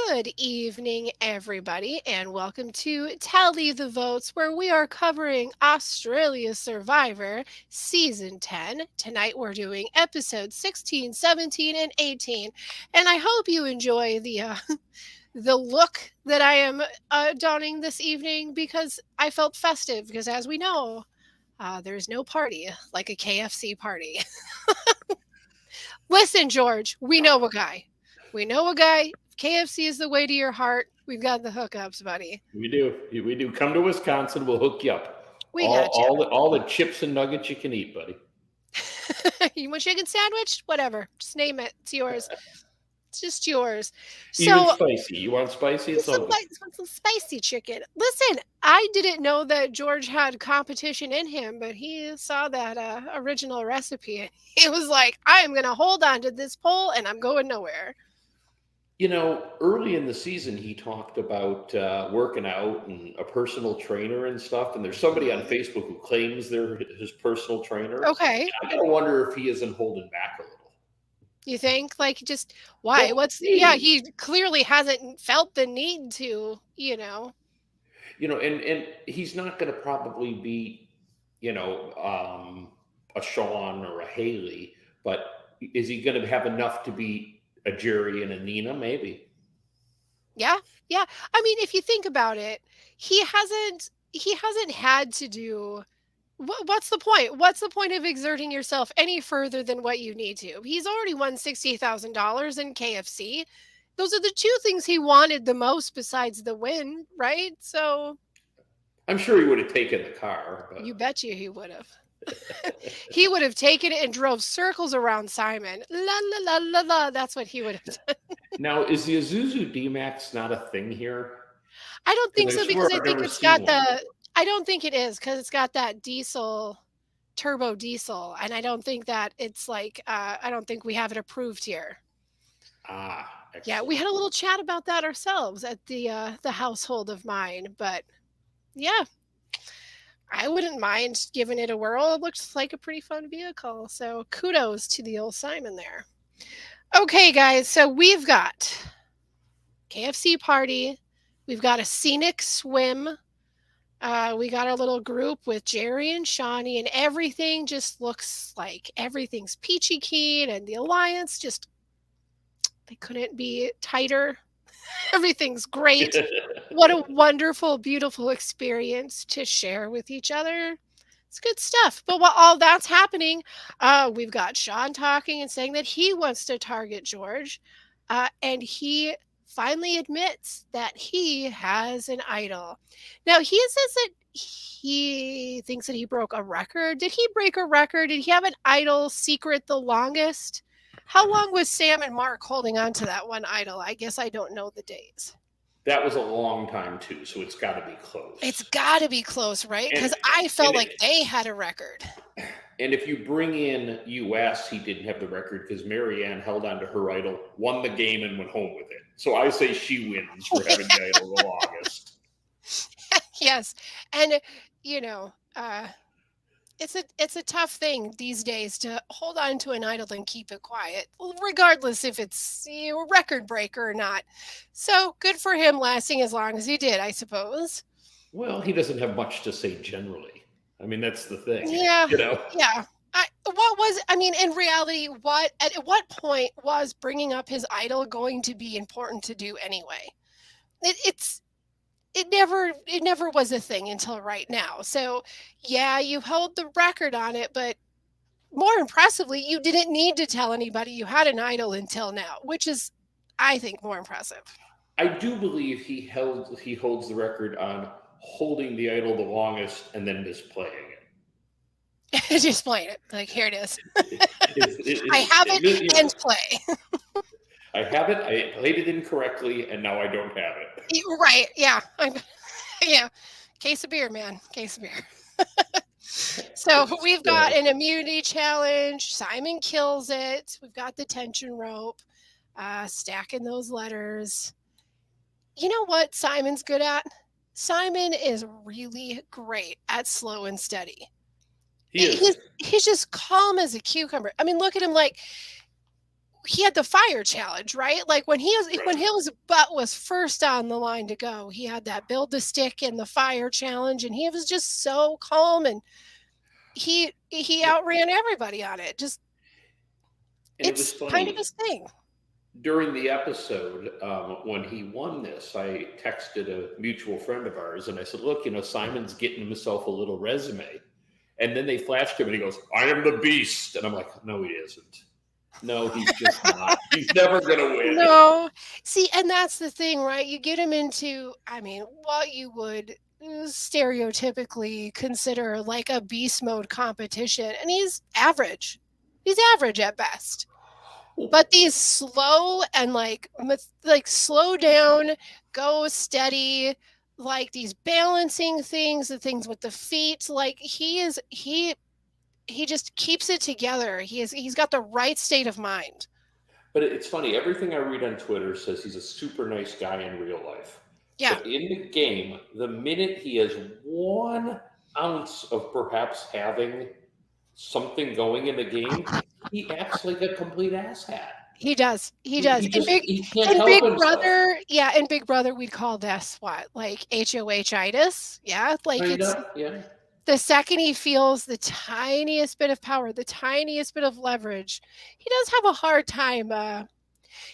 Good evening, everybody, and welcome to Tally the Votes, where we are covering Australia Survivor Season 10. Tonight we're doing episodes 16, 17, and 18. And I hope you enjoy the look that I am donning this evening because I felt festive. Because as we know, there's no party like a KFC party. Listen, George, we know a guy. We know a guy. KFC is the way to your heart. We've got the hookups, buddy. We do. We do. Come to Wisconsin. We'll hook you up. We All, got you. all, the, all the chips and nuggets you can eat, buddy. You want chicken sandwich? Whatever. Just name it. It's yours. It's just yours. Even So spicy. You want spicy? It's all good. some spicy chicken. Listen, I didn't know that George had competition in him, but he saw that original recipe and he was like, I am going to hold on to this pole and I'm going nowhere. Early in the season, he talked about working out and a personal trainer and stuff. And there's somebody on Facebook who claims they're his personal trainer. Okay. I gotta wonder if he isn't holding back a little. You think? Like, just why? Well, Yeah, maybe. he clearly hasn't felt the need to. And he's not going to probably be, a Sean or a Haley, but is he going to have enough to be a Jerry and a Nina? Maybe. Yeah. Yeah. I mean, if you think about it, he hasn't had to do what's the point? What's the point of exerting yourself any further than what you need to? He's already won $60,000 in KFC. Those are the two things he wanted the most besides the win, right? So I'm sure he would have taken the car, you but bet you he would have. He would have taken it and drove circles around Simon. La la la la la. That's what he would have done. now is the Isuzu D-Max not a thing here? I don't think Because I so swear because I I've think never it's seen got one. I don't think it is because it's got that turbo diesel, and I don't think that it's like I don't think we have it approved here. Yeah, we Excellent. had a little chat about that ourselves at the household of mine, but yeah, I wouldn't mind giving it a whirl. It looks like a pretty fun vehicle. So kudos to the old Simon there. Okay, guys, so we've got KFC party. We've got a scenic swim. We got our little group with Jerry and Shawnee, and everything just looks like everything's peachy keen, and the alliance just they couldn't be tighter. Everything's great. What a wonderful, beautiful experience to share with each other. It's good stuff. But while all that's happening, we've got Sean talking and saying that he wants to target George. And he finally admits that he has an idol. Now, he says that he thinks that he broke a record. Did he break a record? Did he have an idol secret the longest? How long was Sam and Mark holding on to that one idol? I guess I don't know the days. That was a long time too, so it's got to be It's close. got to be close, right? And Because I and felt like they had a record. and if you bring in US, he didn't have the record because Marianne held on to her idol, won the game, and went home with it. So I say she wins for having the idol the longest. Yes, and you know, uh, it's a tough thing these days to hold on to an idol and keep it quiet, regardless if it's a record breaker or not. So good for him lasting as long as he did, I suppose. Well, he doesn't have much to say generally. I mean, that's the thing, Yeah, you know. yeah. What was I mean, in reality, at what point was bringing up his idol going to be important to do anyway? It's it never was a thing until right now. So yeah, you hold the record on it, but more impressively, you didn't need to tell anybody you had an idol until now, which is, I think, more impressive. I do believe he holds the record on holding the idol the longest and then misplaying Just playing it like here it is. it. I have It it really, and play. I have it. I played it incorrectly, and now I don't have it. Right? Yeah. Yeah. Case of beer, man. Case of beer. So we've got So an immunity challenge. Simon kills it. We've got the tension rope, stacking those letters. You know what Simon's good at? Simon is really great at slow and steady. he He's is. he's just calm as a cucumber. I mean, look at him like he had the fire challenge, right? Like when Right. his butt was first on the line to go, he had that build the stick and the fire challenge, and he was just so calm, and he Yeah. outran everybody on it. Just And it was it's kind of funny his thing. during the episode when he won this. I texted a mutual friend of ours and I said, "Look, Simon's getting himself a little resume." And then they flashed him and he goes, "I am the beast." And I'm like, "No, he isn't. No, he's just not. He's never going to win." No. See, and that's the thing, right? You get him into, I mean, what you would stereotypically consider like a beast mode competition, and he's average. He's average at best. But these slow and like slow down, go steady, like these balancing things, the things with the feet, like he just keeps it together. He's got the right state of mind. But it's funny. Everything I read on Twitter says he's a super nice guy in real life. Yeah, But in the game, the minute he has 1 ounce of perhaps having something going in the game, he acts like a complete asshat. he does. He He, does. he just he can't In help Big himself. Brother, yeah, in Big Brother we'd call this what? Like HOH-itis. Yeah, like Kind it's of, yeah. the second he feels the tiniest bit of power, the tiniest bit of leverage, he does have a hard time.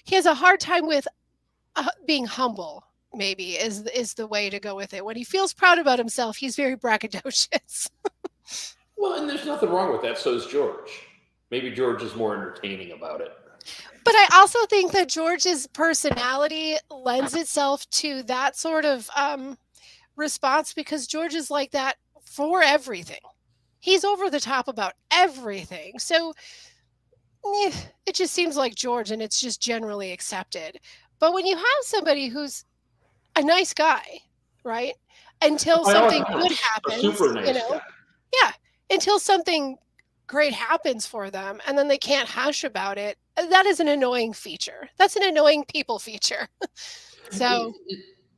He has a hard time with being humble. Maybe is the way to go with it. When he feels proud about himself, he's very braggadocious. Well, and there's nothing wrong with that. So is George. Maybe George is more entertaining about it. But I also think that George's personality lends itself to that sort of response because George is like that for everything. He's over the top about everything. So it just seems like George and it's just generally accepted. But when you have somebody who's a nice guy, right? Until By all something good accounts, a happens, super nice guy. yeah, until something great happens for them and then they can't hush about it. That is an annoying feature. That's an annoying people feature. So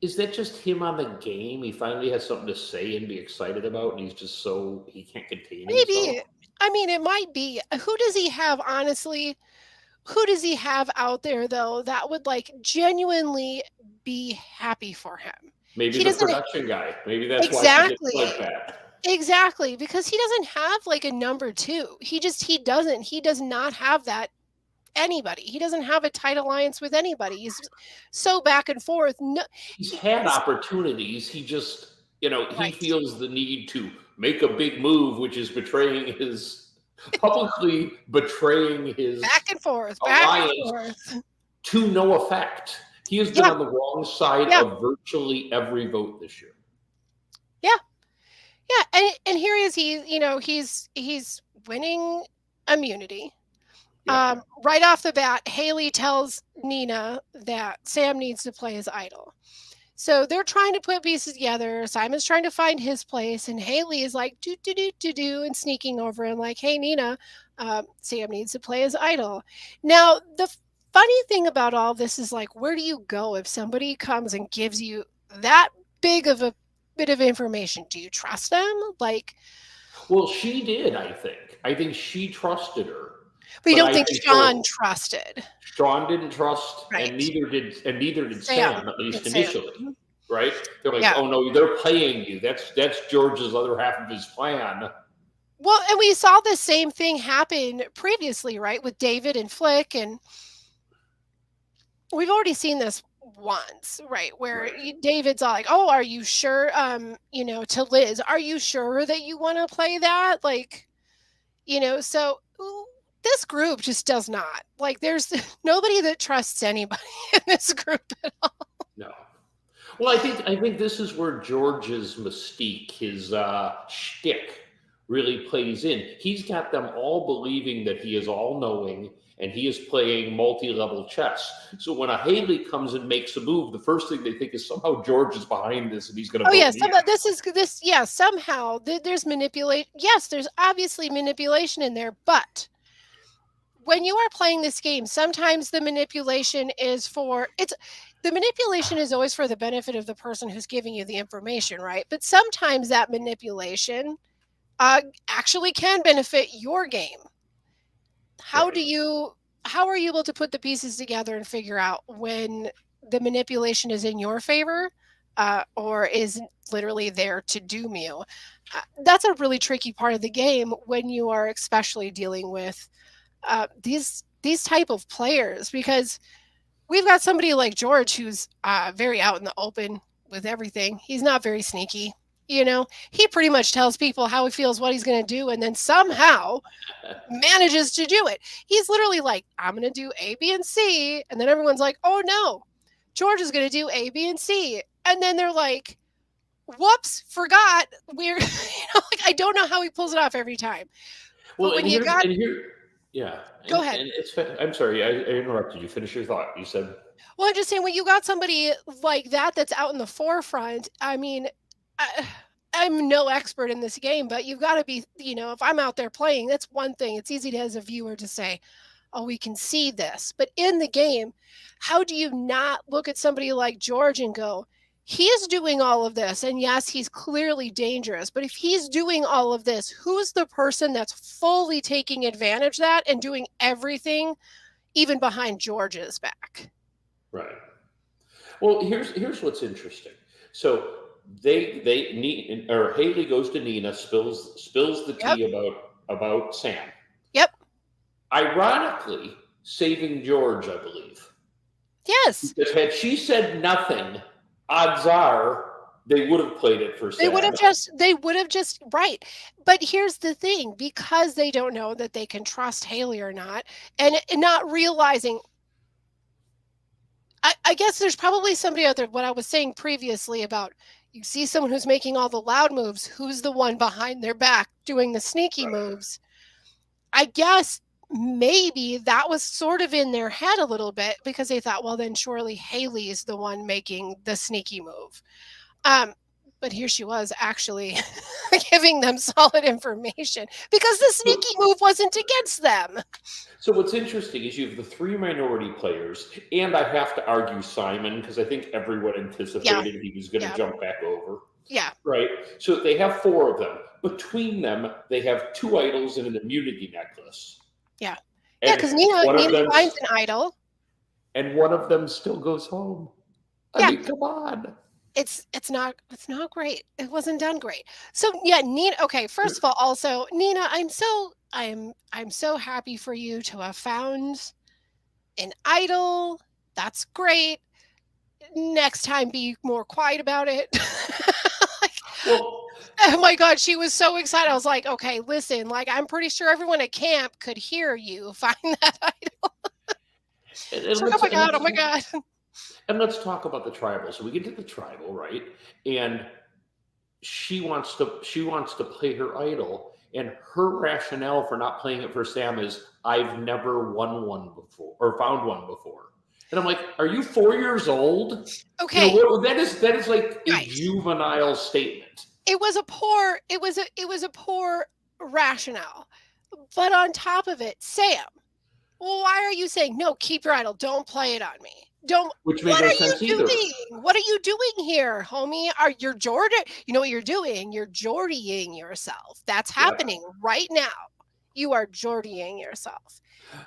Is that just him on the game? He finally has something to say and be excited about, and he's just so he can't contain himself. maybe, I mean, it might be. Who does he have, honestly? Who does he have out there, though, that would like genuinely be happy for him? Maybe He the doesn't production guy. Maybe that's why he gets like exactly. that. Exactly, because he doesn't have like a number two. He doesn't. He does not have that anybody. He doesn't have a tight alliance with anybody. He's so back and forth. No, He's had opportunities. He just, he right. feels the need to make a big move, which is publicly betraying his Back and alliance forth. to no effect. He has been Yeah, on the wrong side yeah, of virtually every vote this year. yeah, yeah. And here he is. He's winning immunity. Yeah. Right off the bat, Haley tells Nina that Sam needs to play his idol. So they're trying to put pieces together. Simon's trying to find his place, and Haley is like do do do do do and sneaking over and like, "Hey Nina, Sam needs to play his idol." Now the funny thing about all this is like, where do you go if somebody comes and gives you that big of a bit of information? Do you trust them? Like, Well, she did, I think. I think she trusted her. but you But don't I think think Sean trusted, Sean didn't trust, and right? neither did Sam Sam, at least and Sam. initially. Right? They're like, Yeah. "Oh no, they're playing you." That's George's other half of his plan. Well, and we saw the same thing happen previously, right, with David and Flick, and we've already seen this once, right, where Right. David's all like, "Oh, are you sure?" To Liz, "Are you sure that you want to play that?" Like, so this group just does not like. There's nobody that trusts anybody in this group at all. No. Well, I think this is where George's mystique, his shtick, really plays in. He's got them all believing that he is all knowing and he is playing multi-level chess. So when a Haley comes and makes a move, the first thing they think is somehow George is behind this and he's going to Oh vote yeah, me this. Yeah, somehow there's manipulate. Yes, there's obviously manipulation in there, but when you are playing this game, sometimes the manipulation is the manipulation is always for the benefit of the person who's giving you the information, right? But sometimes that manipulation actually can benefit your game. out. Right. how are you able to put the pieces together and figure out when the manipulation is in your favor, or is literally there to doom you? That's a really tricky part of the game when you are especially dealing with these type of players, because we've got somebody like George who's very out in the open with everything. He's not very sneaky. He pretty much tells people how he feels, what he's going to do, and then somehow manages to do it. He's literally like, I'm going to do A, B, and C. And then everyone's like, oh no, George is going to do A, B, and C. And then they're like, whoops, forgot. Like, I don't know how he pulls it off every time. Well, But when and you here's got, and here, yeah. go ahead. And I'm sorry, I interrupted you. Finish your thought. You said, Well, I'm just saying, when you got somebody like that that's out in the forefront, I mean, I'm no expert in this game, but you've got to be, if I'm out there playing, that's one thing. It's easy to, as a viewer, to say, oh, we can see this. But in the game, how do you not look at somebody like George and go, he is doing all of this? And yes, he's clearly dangerous. But if he's doing all of this, who's the person that's fully taking advantage of that and doing everything, even behind George's back? right. Well, here's what's interesting. So Haley goes to Nina, spills the Yep. tea about Sam. Yep. Ironically, saving George, I believe. Yes. Because had she said nothing, odds are they would have played it for Sam. They would have just, right. But here's the thing, because they don't know that they can trust Haley or not, and not realizing, I guess there's probably somebody out there, what I was saying previously about, you see someone who's making all the loud moves, who's the one behind their back doing the sneaky moves. I guess maybe that was sort of in their head a little bit, because they thought, well, then surely Haley is the one making the sneaky move. But here she was actually giving them solid information, because the sneaky move wasn't against them. So what's interesting is you have the three minority players, and I have to argue Simon, because I think everyone anticipated he was going to jump back over. Yeah. Right. So they have four of them. Between them, they have two idols and an immunity necklace. Yeah. Yeah, because Nina finds an idol. And one of them still goes home. I mean, come on. It's not great. It wasn't done great. So yeah, Nina. Okay, first of all, also Nina, I'm so happy for you to have found an idol. That's great. Next time, be more quiet about it. Oh my God, she was so excited. I was like, okay, listen, like, I'm pretty sure everyone at camp could hear you find that idol. Oh my God. And let's talk about the tribal. So we get to the tribal, right? And she wants to play her idol, and her rationale for not playing it for Sam is, I've never won one before or found one before. And I'm like, are you 4 years old? Okay. That is like a juvenile statement. It was a poor rationale. But on top of it, Sam, why are you saying, no, keep your idol, don't play it on me? Which made no sense either. What are you doing here, homie? You're Jordan? You know what you're doing? You're Jordying yourself. That's happening right now. You are Jordying yourself.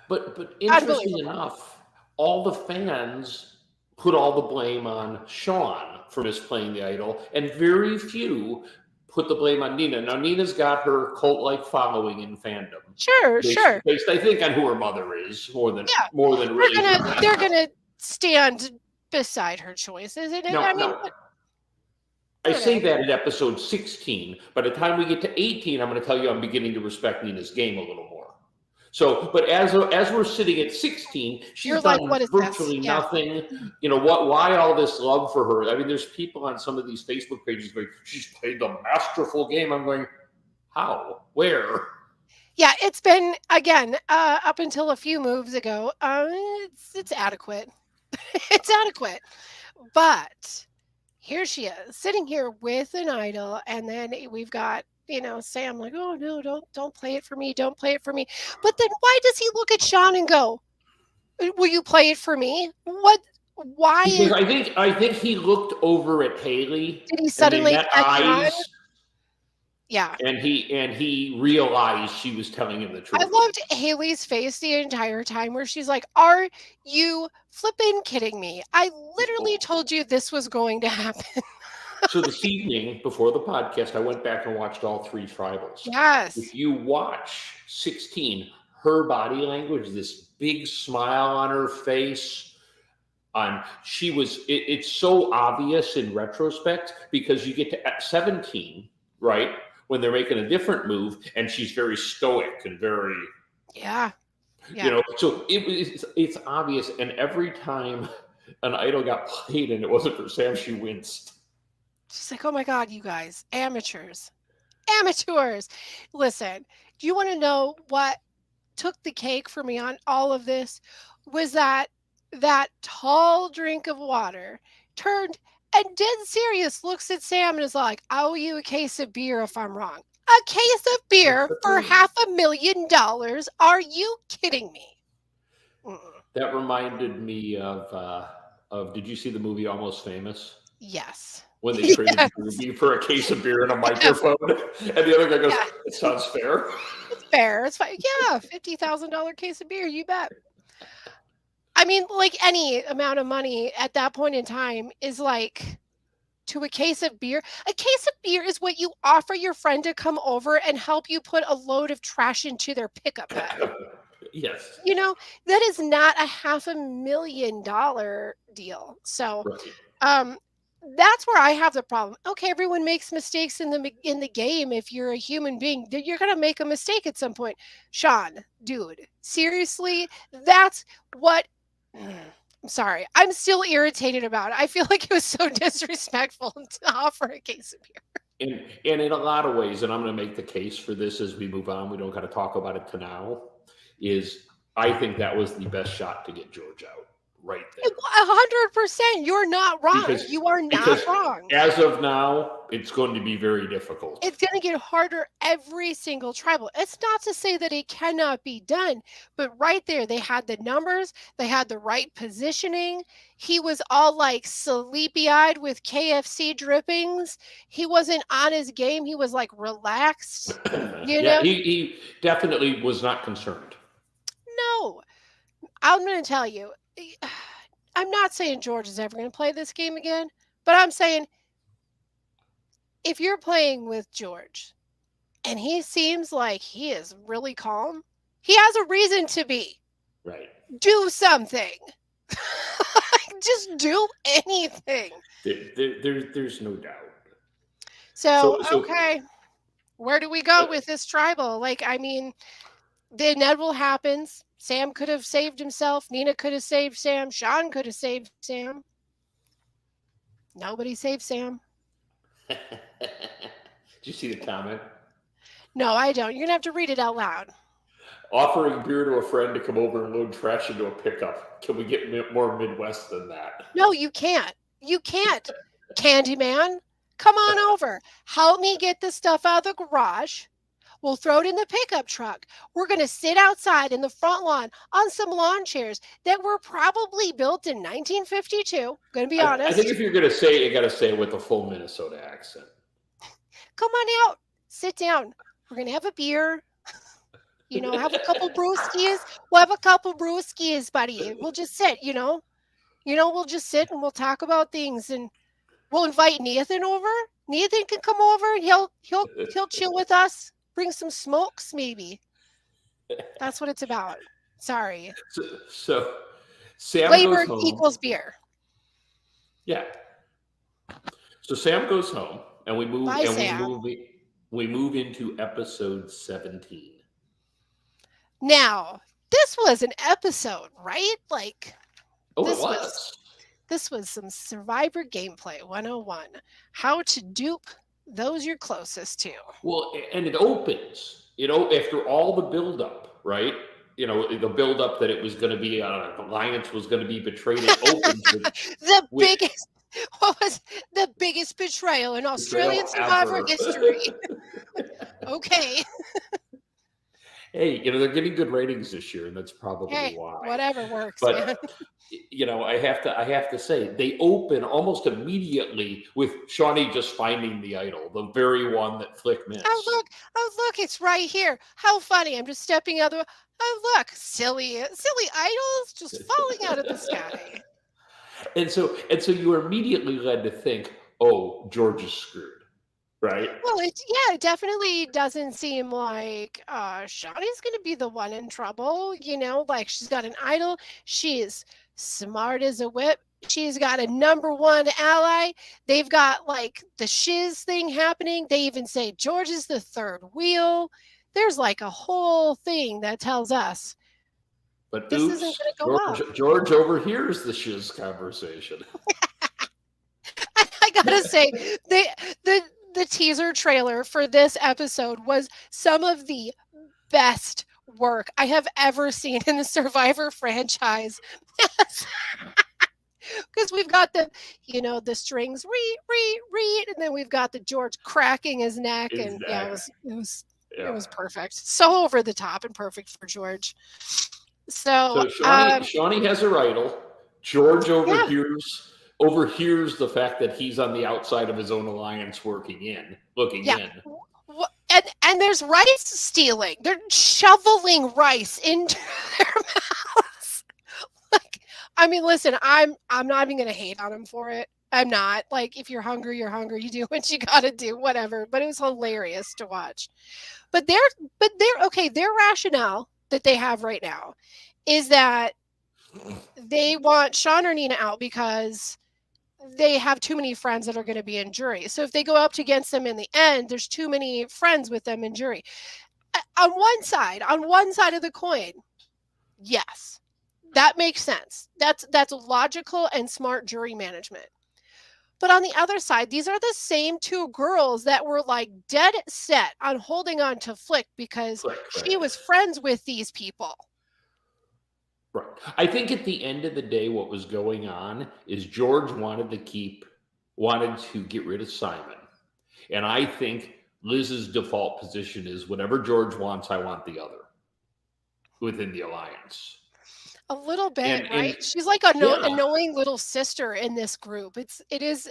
But interesting enough, all the fans put all the blame on Sean for misplaying the idol, and very few put the blame on Nina. Now, Nina's got her cult-like following in fandom. Sure. Based, I think, on who her mother is, more than really. They're gonna stand beside her choices. And I say that in episode 16. By the time we get to 18, I'm going to tell you I'm beginning to respect Nina's game a little more. So, but as we're sitting at 16, she's done virtually nothing. Why all this love for her? I mean, there's people on some of these Facebook pages going, she's played the masterful game. I'm going, how? Where? Yeah, it's been, again, up until a few moves ago, it's adequate. It's adequate. But here she is, sitting here with an idol, and then we've got, Sam like, oh no, don't play it for me, don't play it for me. But then why does he look at Sean and go, will you play it for me? Why? Because I think he looked over at Haley. Did he suddenly catch on? Yeah. And he realized she was telling him the I truth. loved Haley's face the entire time where she's like, "Are you flipping kidding me? I literally told you this was going to happen." So this evening, before the podcast, I went back and watched all three tribals. Yes. If you watch 16, her body language, this big smile on her face, it's so obvious in retrospect because you get to 17, right? When they're making a different move, and she's very stoic and very, Yeah. Yeah. so it's obvious. And every time an idol got played and it wasn't for Sam, she winced. She's like, "Oh my God, you guys, amateurs, amateurs." Listen, do you want to know what took the cake for me on all of this? Was that tall drink of water turned and dead serious looks at Sam and is like, "I owe you a case of beer if I'm wrong." A case of beer for $500,000? Are you kidding me? Mm-mm. That reminded me of did you see the movie Almost Famous? Yes. When they traded Yes. Ruby for a case of beer and a microphone, and the other guy goes, Yeah. "It sounds fair." It's fair. It's fine. Yeah, $50,000 case of beer, you bet. I mean, like any amount of money at that point in time is like to a case of beer. A case of beer is what you offer your friend to come over and help you put a load of trash into their pickup bag. Yes. You know, that is not a $500,000 deal. So, Right. um, that's where I have the problem. Okay, everyone makes mistakes in the game. If you're a human being, you're gonna make a mistake at some point. Sean, dude, seriously, that's what. I'm sorry. I'm still irritated about it. I feel like it was so disrespectful to offer a case of beer. And in a lot of ways, and I'm going to make the case for this as we move on, we don't got to talk about it to now, is I think that was the best shot to get George out right there. 100%. You're not wrong. Because You are not because wrong. as of now, it's going to be very difficult. It's going to get harder every single tribal. It's not to say that it cannot be done, but right there, they had the numbers, they had the right positioning. He was all like sleepy eyed with KFC drippings. He wasn't on his game. He was like relaxed, you Yeah, know? he definitely was not concerned. No, I'm going to tell you, I'm not saying George is ever going to play this game again, but I'm saying if you're playing with George and he seems like he is really calm, he has a reason to be. Right. Do something. Just do anything. There's no doubt. So, So okay, where do we go with this tribal? Like, I mean, the inevitable happens. Sam could have saved himself. Nina could have saved Sam. Sean could have saved Sam. Nobody saved Sam. Did you see the comment? No, I don't. You're going to have to read it out loud. Offering beer to a friend to come over and load trash into a pickup. Can we get more Midwest than that? No, you can't. You can't. Candyman, come on over. Help me get the stuff out of the garage. We'll throw it in the pickup truck. We're going to sit outside in the front lawn on some lawn chairs that were probably built in 1952. Going to be honest. I think if you're going to say it, you got to say it with a full Minnesota accent. Come on out. Sit down. We're going to have a beer. You know, have a couple brewskis. We'll have a couple brewskis, buddy. We'll just sit, we'll just sit and we'll talk about things, and we'll invite Nathan over. Nathan can come over and he'll chill with us. Bring some smokes, maybe. That's what it's about. Sorry. So Sam Flavor goes home. equals beer. Yeah. So Sam goes home, and we move. Bye, and Sam. we move into episode 17. Now, this was an episode, right? Like, Oh, this it was. This was some Survivor gameplay 101. How to dupe those you're closest to. Well, and it opens, after all the buildup, right? The buildup that it was going to be, Alliance was going to be betrayed. It opens What was the biggest betrayal in Australian Survivor history? Okay. Hey, they're getting good ratings this year, and that's probably Hey, why. whatever works, man. But I have to say they open almost immediately with Shawnee just finding the idol, the very one that Flick Oh missed. look, oh look, it's right here. How funny. I'm just stepping out the oh look, silly idols just falling out of the sky. And so you are immediately led to think, oh, George is screwed, right? Well, it definitely doesn't seem like Shawnee's gonna be the one in trouble, like she's got an idol, she's smart as a whip, she's got a number one ally, they've got like the shiz thing happening, they even say George is the third wheel. There's like a whole thing that tells us But this isn't oops, gonna go well. George overhears the shiz conversation. I gotta say, the the the teaser trailer for this episode was some of the best work I have ever seen in the Survivor franchise. Because we've got the strings read, and then we've got the George cracking his neck, and yeah, Exactly. it Yeah. was perfect. So over the top and perfect for George. So So Shawnee has her idol. George yeah, overhears the fact that he's on the outside of his own alliance looking yeah. in. And there's rice stealing. They're shoveling rice into their mouths. Like, I mean, listen, I'm not even gonna hate on him for it. I'm not. Like, if you're hungry, you're hungry. You do what you gotta do, whatever. But it was hilarious to watch. But they're okay. Their rationale that they have right now is that they want Sean or Nina out because they have too many friends that are going to be in jury. So if they go up against them in the end, there's too many friends with them in jury. On one side of the coin, yes, that makes sense. That's logical and smart jury management. But on the other side, these are the same two girls that were like dead set on holding on to Flick because Right, she right. was friends with these people. Right. I think at the end of the day, what was going on is George wanted to get rid of Simon. And I think Liz's default position is whatever George wants, I want the other within the alliance. A little bit, And right? She's like a yeah, annoying little sister in this group. It is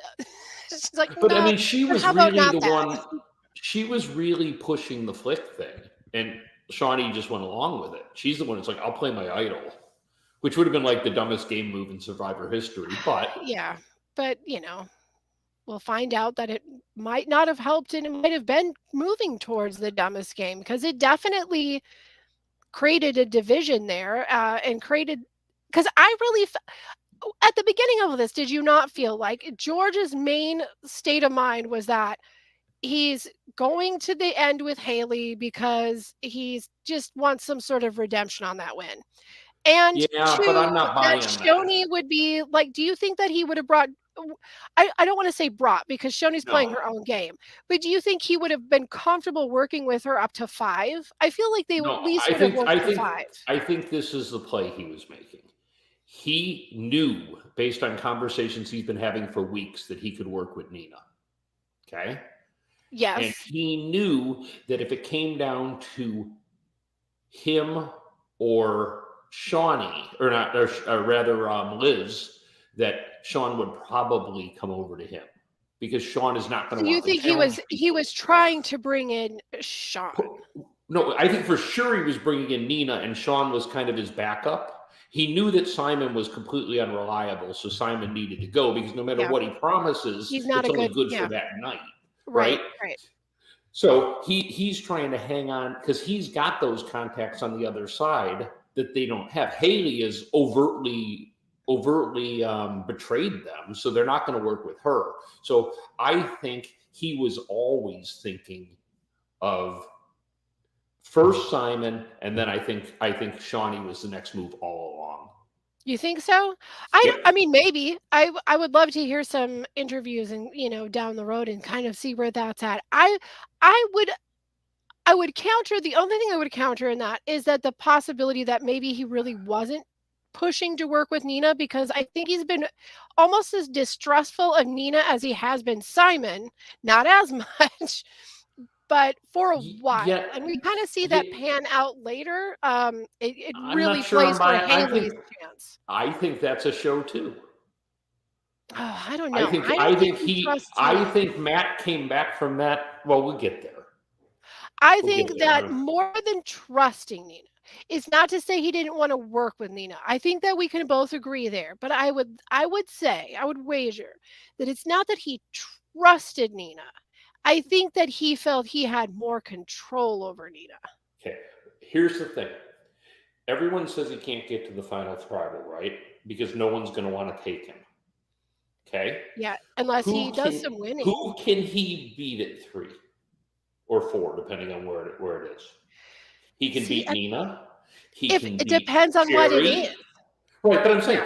she's like, but I "No, mean, she but was how about really not the that?" one, she was really pushing the Flick thing. And Shawnee just went along with it. She's the one that's like, I'll play my idol, which would have been like the dumbest game move in Survivor history. But Yeah, but, we'll find out that it might not have helped and it might have been moving towards the dumbest game because it definitely created a division there, and created because I really at the beginning of this, did you not feel like George's main state of mind was that he's going to the end with Haley because he's just wants some sort of redemption on that win. And yeah, but 2, I'm not that buying that. Shoni would be like, do you think that he would have brought I don't wanna say brought because Shoni's playing No, her own game, but do you think he would have been comfortable working with her up to 5? I feel like they at no. least I would have think I worked to think 5. I think this is the play he was making. He knew, based on conversations he's been having for weeks, that he could work with Nina. Okay, and Yes. he knew that if it came down to him or Shawnee, or not, or rather Liz, that Sean would probably come over to him because Sean is not going So to you want the think he challenge was he people. was trying to bring in Sean? No, I think for sure he was bringing in Nina, and Sean was kind of his backup. He knew that Simon was completely unreliable, so Simon needed to go because no matter Yeah. what he promises, He's not it's a only good good for yeah. that night, right? Right, right. So he's trying to hang on because he's got those contacts on the other side that they don't have. Haley is overtly betrayed them, so they're not going to work with her. So I think he was always thinking of first Simon, and then I think Shawnee was the next move all along. You think so? Yep. I mean, maybe. I would love to hear some interviews and, down the road and kind of see where that's at. I would I would counter the only thing I would counter in that is that the possibility that maybe he really wasn't pushing to work with Nina because I think he's been almost as distrustful of Nina as he has been Simon, not as much, but for a while, Yeah, and we kind of see yeah, that pan out later. It I'm really not sure plays I'm for buying. Haley's chance. I think that's a show too. Oh, I don't know. I I don't think think he he trusts I Nina. think Matt came back from that. Well, we'll get there. I We'll get think there. that more than trusting Nina, it's not to say he didn't want to work with Nina. I think that we can both agree there. But I would say, I would wager that it's not that he trusted Nina. I think that he felt he had more control over Nina. Okay. Here's the thing. Everyone says he can't get to the final tribal, right? Because no one's going to want to take him. Okay. Yeah, unless he Who does can some winning. who can he beat at 3 or 4, depending on where it is? He can See, beat Nina. He if can it beat depends on what it is. Jerry. Right, but I'm Yeah. saying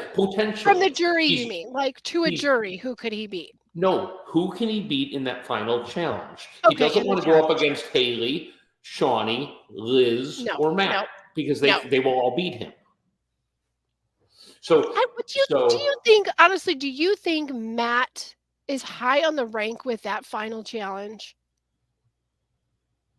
From the potentially. jury, you mean? Like to a He's jury, who could he beat? no. Who can he beat in that final challenge? He Okay, doesn't in the want to go up challenge. against Haley, Shawnee, Liz, No, or Matt no, because no. they will all beat him. So I would you do you so think honestly, do you think Matt is high on the rank with that final challenge?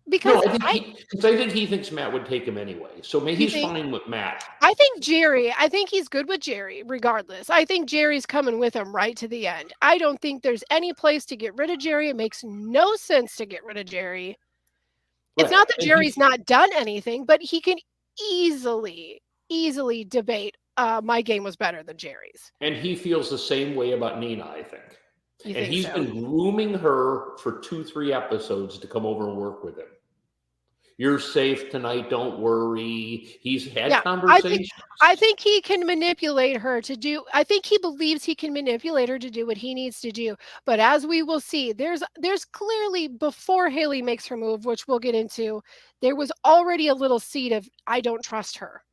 no, Because I think he thinks Matt would take him anyway. So maybe you he's think fine with Matt. I think he's good with Jerry regardless. I think Jerry's coming with him right to the end. I don't think there's any place to get rid of Jerry. It makes no sense to get rid of Jerry. It's Right. not that And Jerry's he's not done anything, but he can easily debate, my game was better than Jerry's. and he feels the same way about Nina, I think. You And think he's so? been grooming her for 2, 3 episodes to come over and work with him. You're safe tonight, don't worry. He's had Yeah, I think conversations. I think he can manipulate her to do I think he believes he can manipulate her to do what he needs to do. But as we will see, there's clearly before Haley makes her move, which we'll get into, there was already a little seed of I don't trust her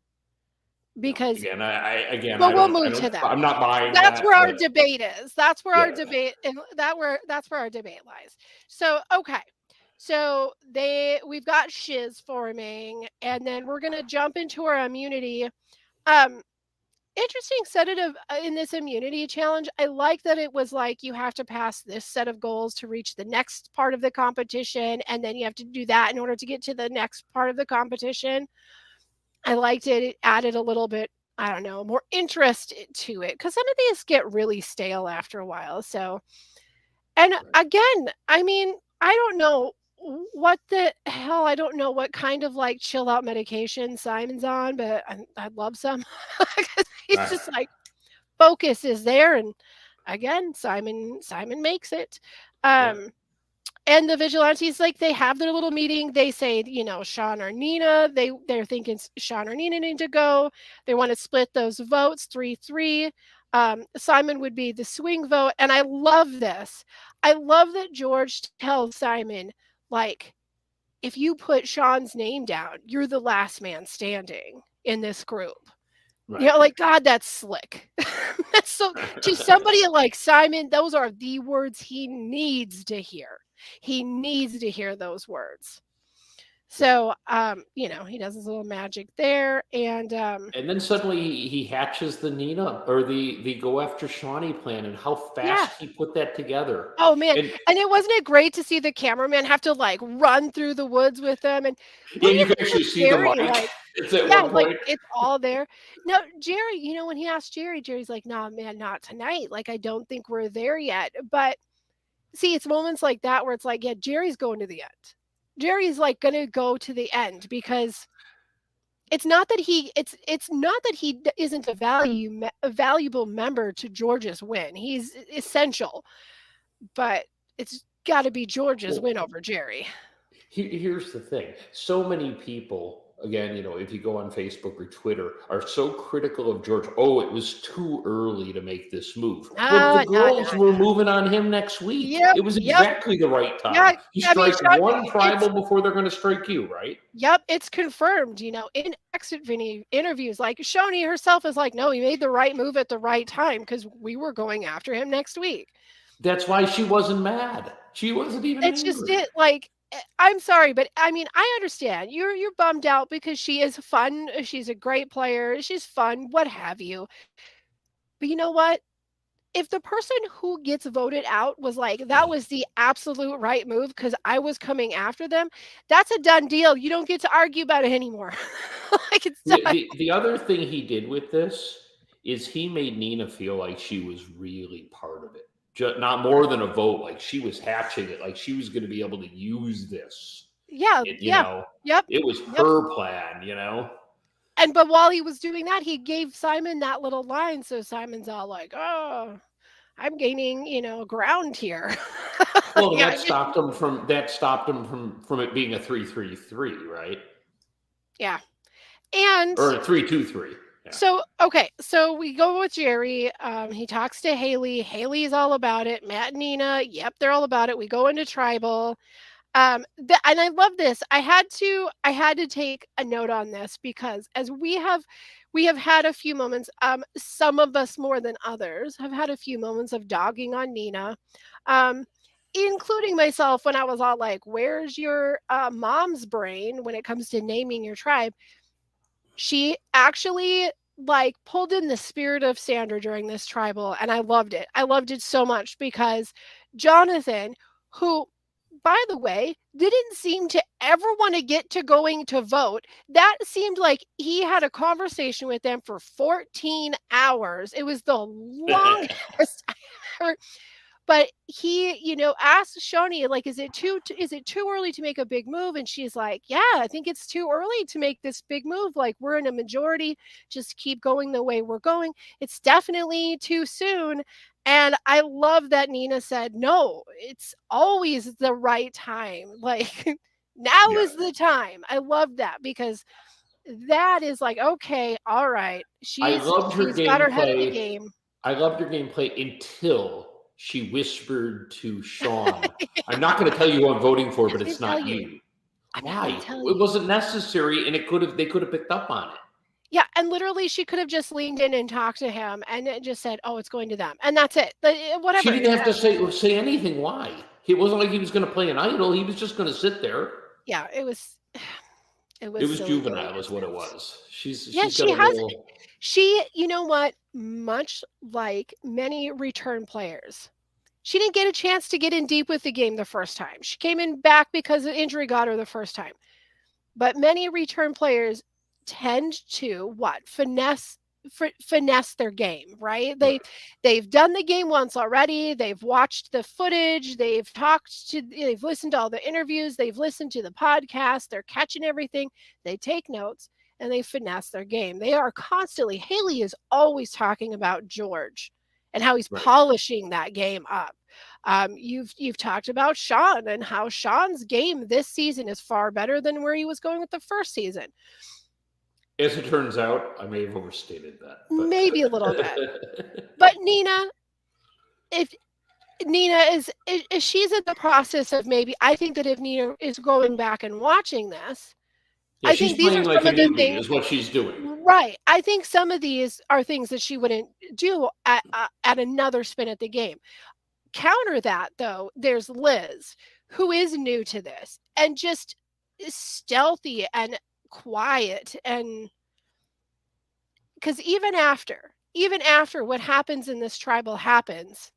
because I but we'll move to don't, that. I'm not buying That's that, where our but debate is. That's where our yeah. debate and that's where our debate lies. So, okay. So we've got shiz forming, and then we're gonna jump into our immunity. Um, Interesting sedative in this immunity challenge. I like that it was like you have to pass this set of goals to reach the next part of the competition, and then you have to do that in order to get to the next part of the competition. I liked it. It added a little bit, I don't know, more interest to it because some of these get really stale after a while. So, and Right. again, I mean, I don't know what the hell. I don't know what kind of like chill out medication Simon's on, but I'd love some. 'Cause he's Right. just like focus is there, and again, Simon makes it. Yeah. And the vigilantes, like, they have their little meeting. They say, Sean or Nina. They're thinking Sean or Nina need to go. They want to split those votes 3-3. Simon would be the swing vote, and I love this. I love that George tells Simon, like, if you put Sean's name down, you're the last man standing in this group. Right. Like, God, that's slick. That's so to somebody like Simon, those are the words he needs to hear. He needs to hear those words. So, he does his little magic there, and And then suddenly he hatches the Nina or the go after Shawnee plan and how yeah. fast he put that together. Oh man, And and wasn't it great to see the cameraman have to like run through the woods with them? And what yeah, do you you can think actually of see the Jerry? mic. Like, It's at yeah, one like point. it's all there. No, Jerry, when he asked Jerry, Jerry's like, "Nah, man, not tonight. Like, I don't think we're there yet." But see, it's moments like that where it's like, yeah, Jerry's going to the end. Jerry's like going to go to the end because it's not that he isn't a valuable member to George's win. He's essential, but it's got to be George's win Well, over Jerry. here's the thing. So many people, again, if you go on Facebook or Twitter, are so critical of George. Oh, it was too early to make this move. Well, the Ah, no, girls no. were moving on him next week. Yep, It was yep, exactly the right yeah. time. You I mean, strike Sean, one it's tribal before they're going to strike you, right? yep, it's confirmed. In exit interviews, like Shoni herself is like, no, he made the right move at the right time because we were going after him next week. That's why she wasn't mad. She wasn't even It's just angry. it. Like, I'm sorry, but I mean, I understand you're bummed out because she is fun. She's a great player. She's fun, what have you. But you know what? if the person who gets voted out was like, "That was the absolute right move because I was coming after them," that's a done deal. You don't get to argue about it anymore. Like, it's done. The other thing he did with this is he made Nina feel like she was really part of it. Not more than a vote, like she was hatching it, like she was going to be able to use this. Yeah, It, yeah. Yep, it was yep. her plan. And but while he was doing that, he gave Simon that little line, so Simon's all like, "Oh, I'm gaining, ground here." Well, Yeah, that stopped him from it being a 3-3-3, right? yeah. And Or a 3-2-3. Yeah. so, okay, so we go with Jerry. He talks to Haley. Haley's all about it. Matt and Nina, yep, they're all about it. We go into tribal. And I love this. I had to take a note on this because as we have had a few moments, some of us more than others have had a few moments of dogging on Nina. Um, including myself when I was all like, "Where's your mom's brain when it comes to naming your tribe?" She actually, like, pulled in the spirit of Sandra during this tribal, and I loved it. I loved it so much because Jonathan, who, by the way, didn't seem to ever wanna get to going to vote. That seemed like he had a conversation with them for 14 hours. It was the longest I ever. But he, asked Shoni, like, is it too early to make a big move?" And she's like, "Yeah, I think it's too early to make this big move. Like, we're in a majority. Just keep going the way we're going. It's definitely too soon." And I love that Nina said, "No, it's always the right time. Like, now Yeah. is the time." I love that because that is like, okay, all right. I She's loved her she's got her head in the gameplay. game. I loved her gameplay until she whispered to Sean, "I'm not going to tell you who I'm voting for, I'm but gonna it's tell not you. you." I'm not Why? gonna tell It you. wasn't necessary, and they could have picked up on it. Yeah, and literally she could have just leaned in and talked to him and it just said, "Oh, it's going to them." And that's it. But, She whatever. didn't have to say anything. Why? It wasn't like he was going to play an idol. He was just going to sit there. Yeah, it was it It was was silly juvenile, is what it goofiness. was. Yeah, She's got she a has little. you know what? Much like many return players, she didn't get a chance to get in deep with the game the first time. She came in back because an injury got her the first time. But many return players tend to what? Finesse their game, right? Right. They've done the game once already. They've watched the footage. They've listened to all the interviews. They've listened to the podcast. They're catching everything. They take notes and they finesse their game. They are constantly. Haley is always talking about George and how he's Right. polishing that game up. You've talked about Sean and how Sean's game this season is far better than where he was going with the first season. As it turns out, I may have overstated that, Maybe a little bit. but But if Nina is she's in the process of maybe I think that if Nina is going back and watching this, yeah, I think she's these are playing like some a of the newbie, things. is what she's doing. Right. I think some of these are things that she wouldn't do at another spin at the game. Counter that though, there's Liz, who is new to this and just is stealthy and quiet and because even after what happens in this tribal happens,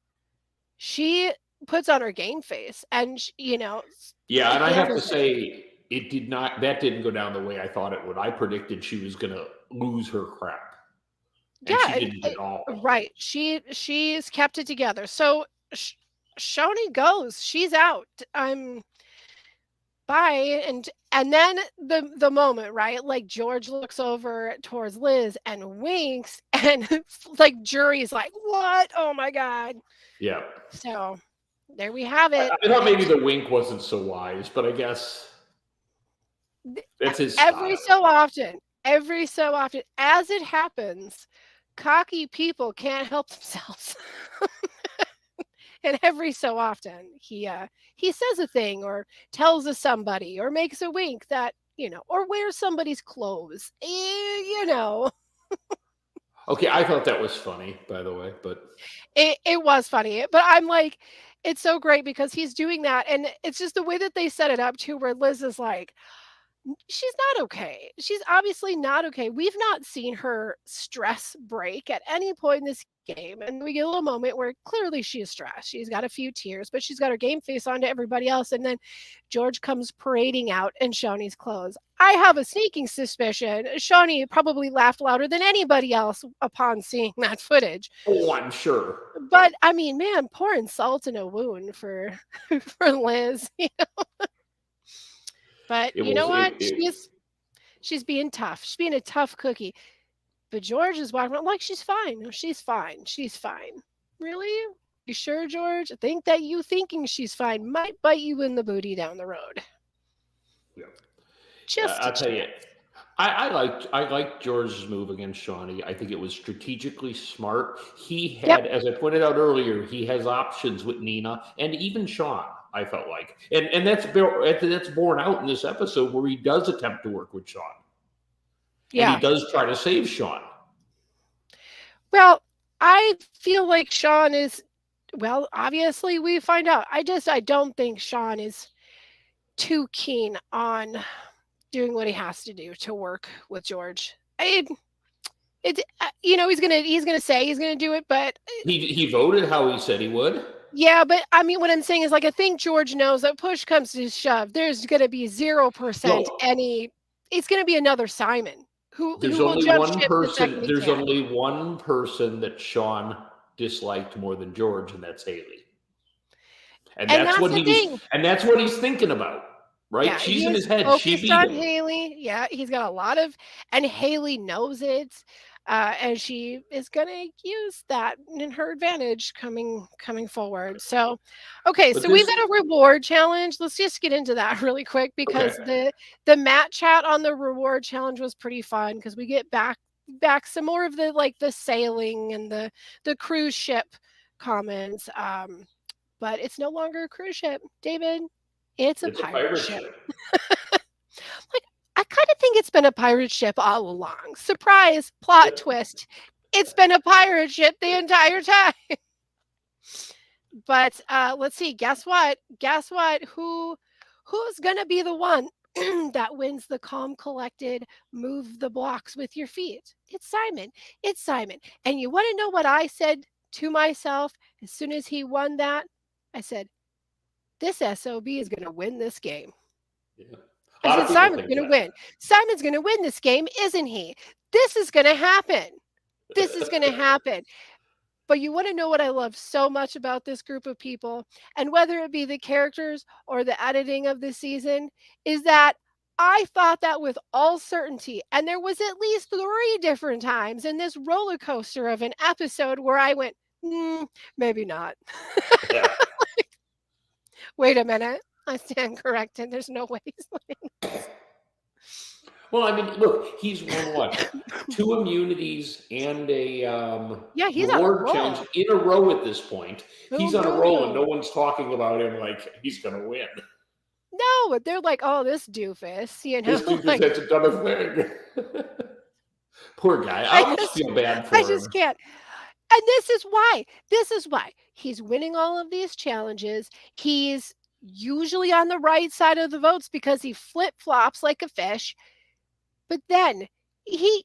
she puts on her game face and Yeah, and I have to handles it. say, it did not. That didn't go down the way I thought it would. I predicted she was going to lose her crap, Yeah, and she and didn't at all. right. She's kept it together. So Shoni goes. She's out. I'm bye. And then the moment, right? Like George looks over towards Liz and winks, and like jury's like, "What? Oh my god!" Yeah, So there we have it. I thought maybe the wink wasn't so wise, but I guess that's his Every style. so often, every so often, as it happens, cocky people can't help themselves. And every so often, he says a thing or tells us somebody or makes a wink that or wears somebody's clothes. Okay, I thought that was funny, by the way, but It was funny, but I'm like, it's so great because he's doing that, and it's just the way that they set it up too, where Liz is like, she's not okay. She's obviously not okay. We've not seen her stress break at any point in this game. And we get a little moment where clearly she is stressed. She's got a few tears, but she's got her game face on to everybody else. And then George comes parading out in Shawnee's clothes. I have a sneaking suspicion Shawnee probably laughed louder than anybody else upon seeing that footage. Oh, I'm sure. But I mean, man, pouring salt in a wound for for Liz. But you know what? She's being tough. She's being a tough cookie. But George is walking around like she's fine. She's fine. She's fine. Really? You sure, George? I think that you thinking she's fine might bite you in the booty down the road. Yeah. Just I'll tell you, I liked George's move against Shawnee. I think it was strategically smart. He had, as I pointed out earlier, he has options with Nina and even Sean. I felt like, and that's borne out in this episode where he does attempt to work with Sean. Yeah. And he does try to save Sean. Well, I feel like Sean is, well, obviously we find out. I don't think Sean is too keen on doing what he has to do to work with George. He's gonna say he's gonna do it, but he voted how he said he would. Yeah, but I mean, what I'm saying is, like, I think George knows that push comes to shove, there's gonna be 0% it's gonna be another Simon. There's only one person that Sean disliked more than George, and that's Haley. And that's what he's thinking about, right? Yeah, she's in his head. She beat him. Haley. Yeah, he's got a lot of, and Haley knows it, and she is gonna use that in her advantage coming forward. So, okay, so we've got a reward challenge. Let's just get into that really quick because the Matt chat on the reward challenge was pretty fun because we get back some more of the sailing and the cruise ship comments. But it's no longer a cruise ship, David. It's a pirate ship. I kind of think it's been a pirate ship all along. Surprise, plot twist. It's been a pirate ship the entire time. But let's see. Guess what? Who's going to be the one that wins the calm, collected, move the blocks with your feet? It's Simon. And you want to know what I said to myself as soon as he won that? I said, this SOB is going to win this game. Yeah. I said, Simon's going to win. Simon's going to win this game, isn't he? This is going to happen. But you want to know what I love so much about this group of people, and whether it be the characters or the editing of the season, is that I thought that with all certainty. And there was at least 3 different times in this roller coaster of an episode where I went, maybe not. Yeah. Wait a minute. I stand corrected. There's no way he's winning. Well, I mean, look, he's won what? 2 immunities and a he's reward challenge in a row at this point. He's on a roll and no one's talking about him like he's going to win. No, they're like, oh, this doofus. This doofus hasn't done a thing. Poor guy. I almost feel bad for him. I just can't. And this is why. He's winning all of these challenges. He's usually on the right side of the votes because he flip-flops like a fish. But then he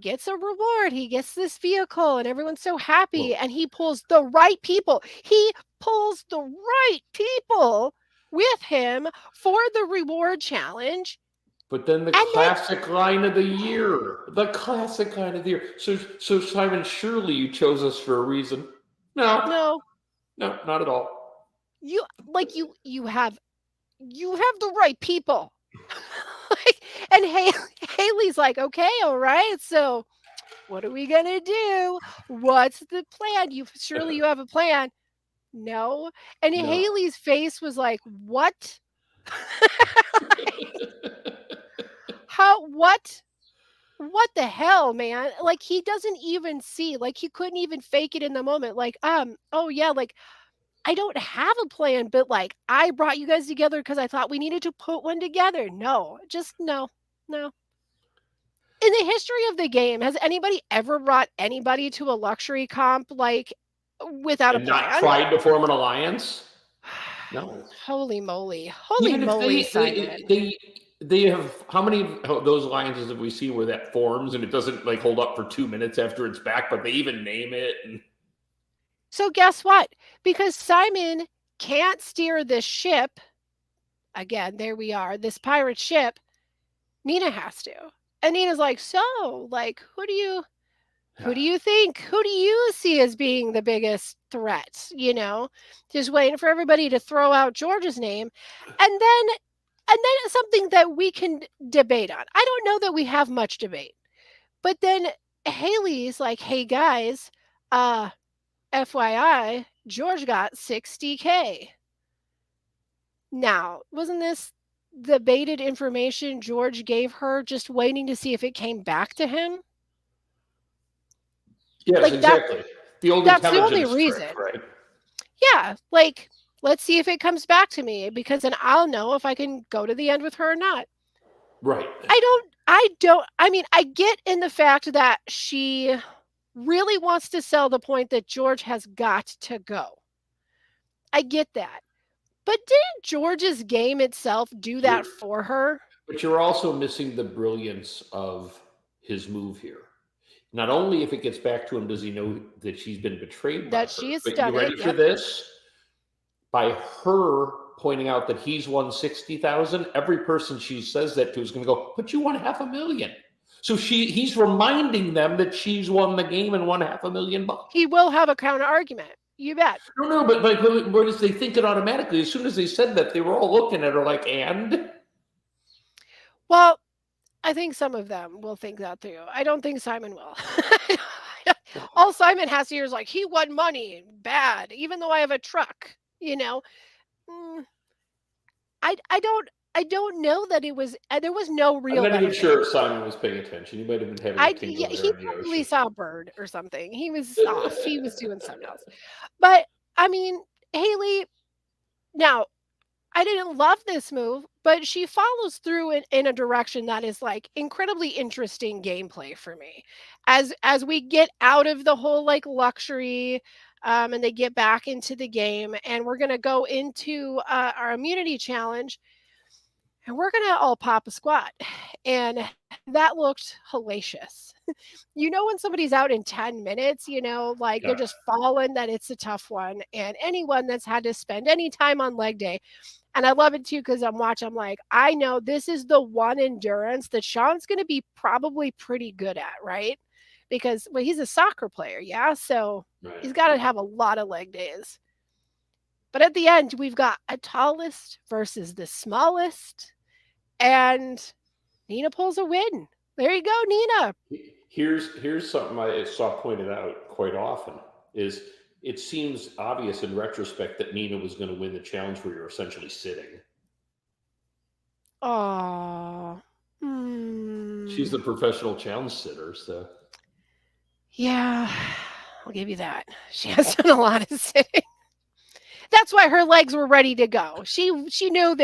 gets a reward. He gets this vehicle and everyone's so happy. And he pulls the right people. He pulls the right people with him for the reward challenge. But then the classic line of the year. So Simon, surely you chose us for a reason. No, not at all. You have the right people. And Haley's like, okay, all right. So what are we gonna do? What's the plan? You have a plan. No. And Haley's face was like, what? What the hell, man? Like, he doesn't even see, like, he couldn't even fake it in the moment. Like, oh yeah, like, I don't have a plan, but like, I brought you guys together because I thought we needed to put one together. No. In the history of the game, has anybody ever brought anybody to a luxury comp like without a plan? Not tried to form an alliance? No. Holy moly. Simon. They have, how many of those alliances have we seen where that forms and it doesn't like hold up for 2 minutes after it's back, but they even name it? And So guess what? Because Simon can't steer this ship, again, there we are, this pirate ship, Nina has to. And Nina's like, so, like, who do you think? Who do you see as being the biggest threat? Just waiting for everybody to throw out George's name. And then it's something that we can debate on. I don't know that we have much debate. But then Haley's like, hey guys, FYI, George got 60K. Now, wasn't this the baited information George gave her, just waiting to see if it came back to him? Yes, Like exactly. The old that's the only intelligence reason. trick, right? Yeah, like let's see if it comes back to me, because then I'll know if I can go to the end with her or not. Right. I mean, I get in the fact that she really wants to sell the point that George has got to go. I get that. But didn't George's game itself do that for her? But you're also missing the brilliance of his move here. Not only if it gets back to him, does he know that she's been betrayed by That her, she has but done you ready it. for Yep. this? By her pointing out that he's won 60,000, every person she says that to is going to go, but you won $500,000. So he's reminding them that she's won the game and won $500,000. He will have a counter argument. You bet. No, but where does they think it automatically? As soon as they said that, they were all looking at her like, and? Well, I think some of them will think that too. I don't think Simon will. All Simon has to hear is like, he won money, bad, even though I have a truck, Mm, I don't know that it was, there was no real I'm not even benefit. sure if Simon was paying attention. He might have been having a tingle there He in the probably ocean. saw a bird or something. He was off. He was doing something else. But I mean, Haley, now I didn't love this move, but she follows through in a direction that is like incredibly interesting gameplay for me. As we get out of the whole like luxury, and they get back into the game, and we're gonna go into our immunity challenge, and we're gonna all pop a squat, and that looked hellacious. When somebody's out in 10 minutes, like they're just falling, that it's a tough one. And anyone that's had to spend any time on leg day, and I love it too, because I'm like, I know this is the one endurance that Sean's going to be probably pretty good at, right? Because, well, he's a soccer player, yeah? So he's got to have a lot of leg days. But at the end, we've got a tallest versus the smallest, and Nina pulls a win. There you go, Nina. Here's something I saw pointed out quite often is it seems obvious in retrospect that Nina was going to win the challenge where you're essentially sitting. Oh, She's the professional challenge sitter, so. Yeah, I'll give you that. She has done a lot of sitting. That's why her legs were ready to go. She knew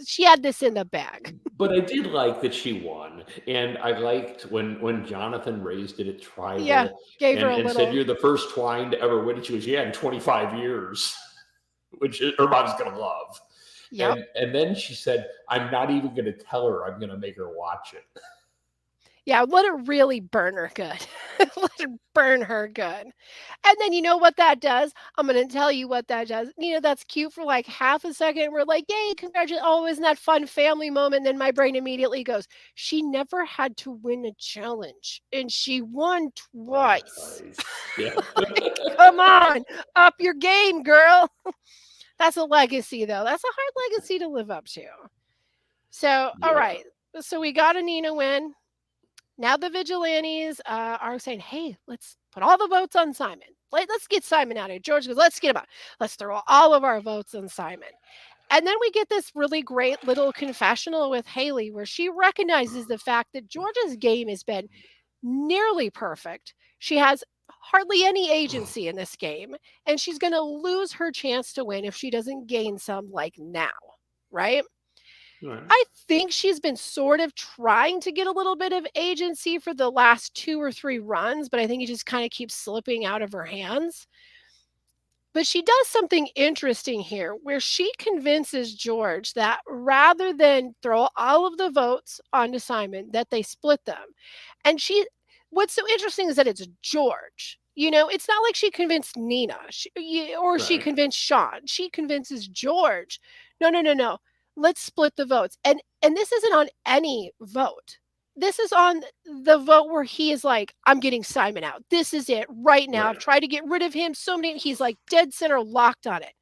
she had this in the bag. But I did like that she won, and I liked when Jonathan raised it at Tribal. Yeah, gave her a and little. Said, "You're the first Twine to ever win." She was, "Yeah, in 25 years," which her mom's gonna love. Yep. And then she said, "I'm not even going to tell her. I'm going to make her watch it." Yeah, let it really burn her good. Let it burn her good. And then you know what that does? I'm going to tell you what that does. That's cute for like half a second. We're like, yay, congratulations. Oh, isn't that fun family moment? And then my brain immediately goes, she never had to win a challenge, and she won twice. Nice. Yeah. Like, come on, up your game, girl. That's a legacy, though. That's a hard legacy to live up to. So, all right. So we got a Nina win. Now the vigilantes are saying, hey, let's put all the votes on Simon. Let's get Simon out of here. George goes, let's get him out. Let's throw all of our votes on Simon. And then we get this really great little confessional with Haley where she recognizes the fact that George's game has been nearly perfect. She has hardly any agency in this game, and she's going to lose her chance to win if she doesn't gain some like now, right? Right. I think she's been sort of trying to get a little bit of agency for the last 2 or 3 runs, but I think it just kind of keeps slipping out of her hands. But she does something interesting here where she convinces George that rather than throw all of the votes onto Simon, that they split them. And what's so interesting is that it's George. You know, it's not like she convinced Nina or she Right. convinced Sean. She convinces George. No, no, no, no. Let's split the votes. And this isn't on any vote. This is on the vote where he is like, I'm getting Simon out. This is it right now. I've Right. tried to get rid of him so many. He's like dead center locked on it.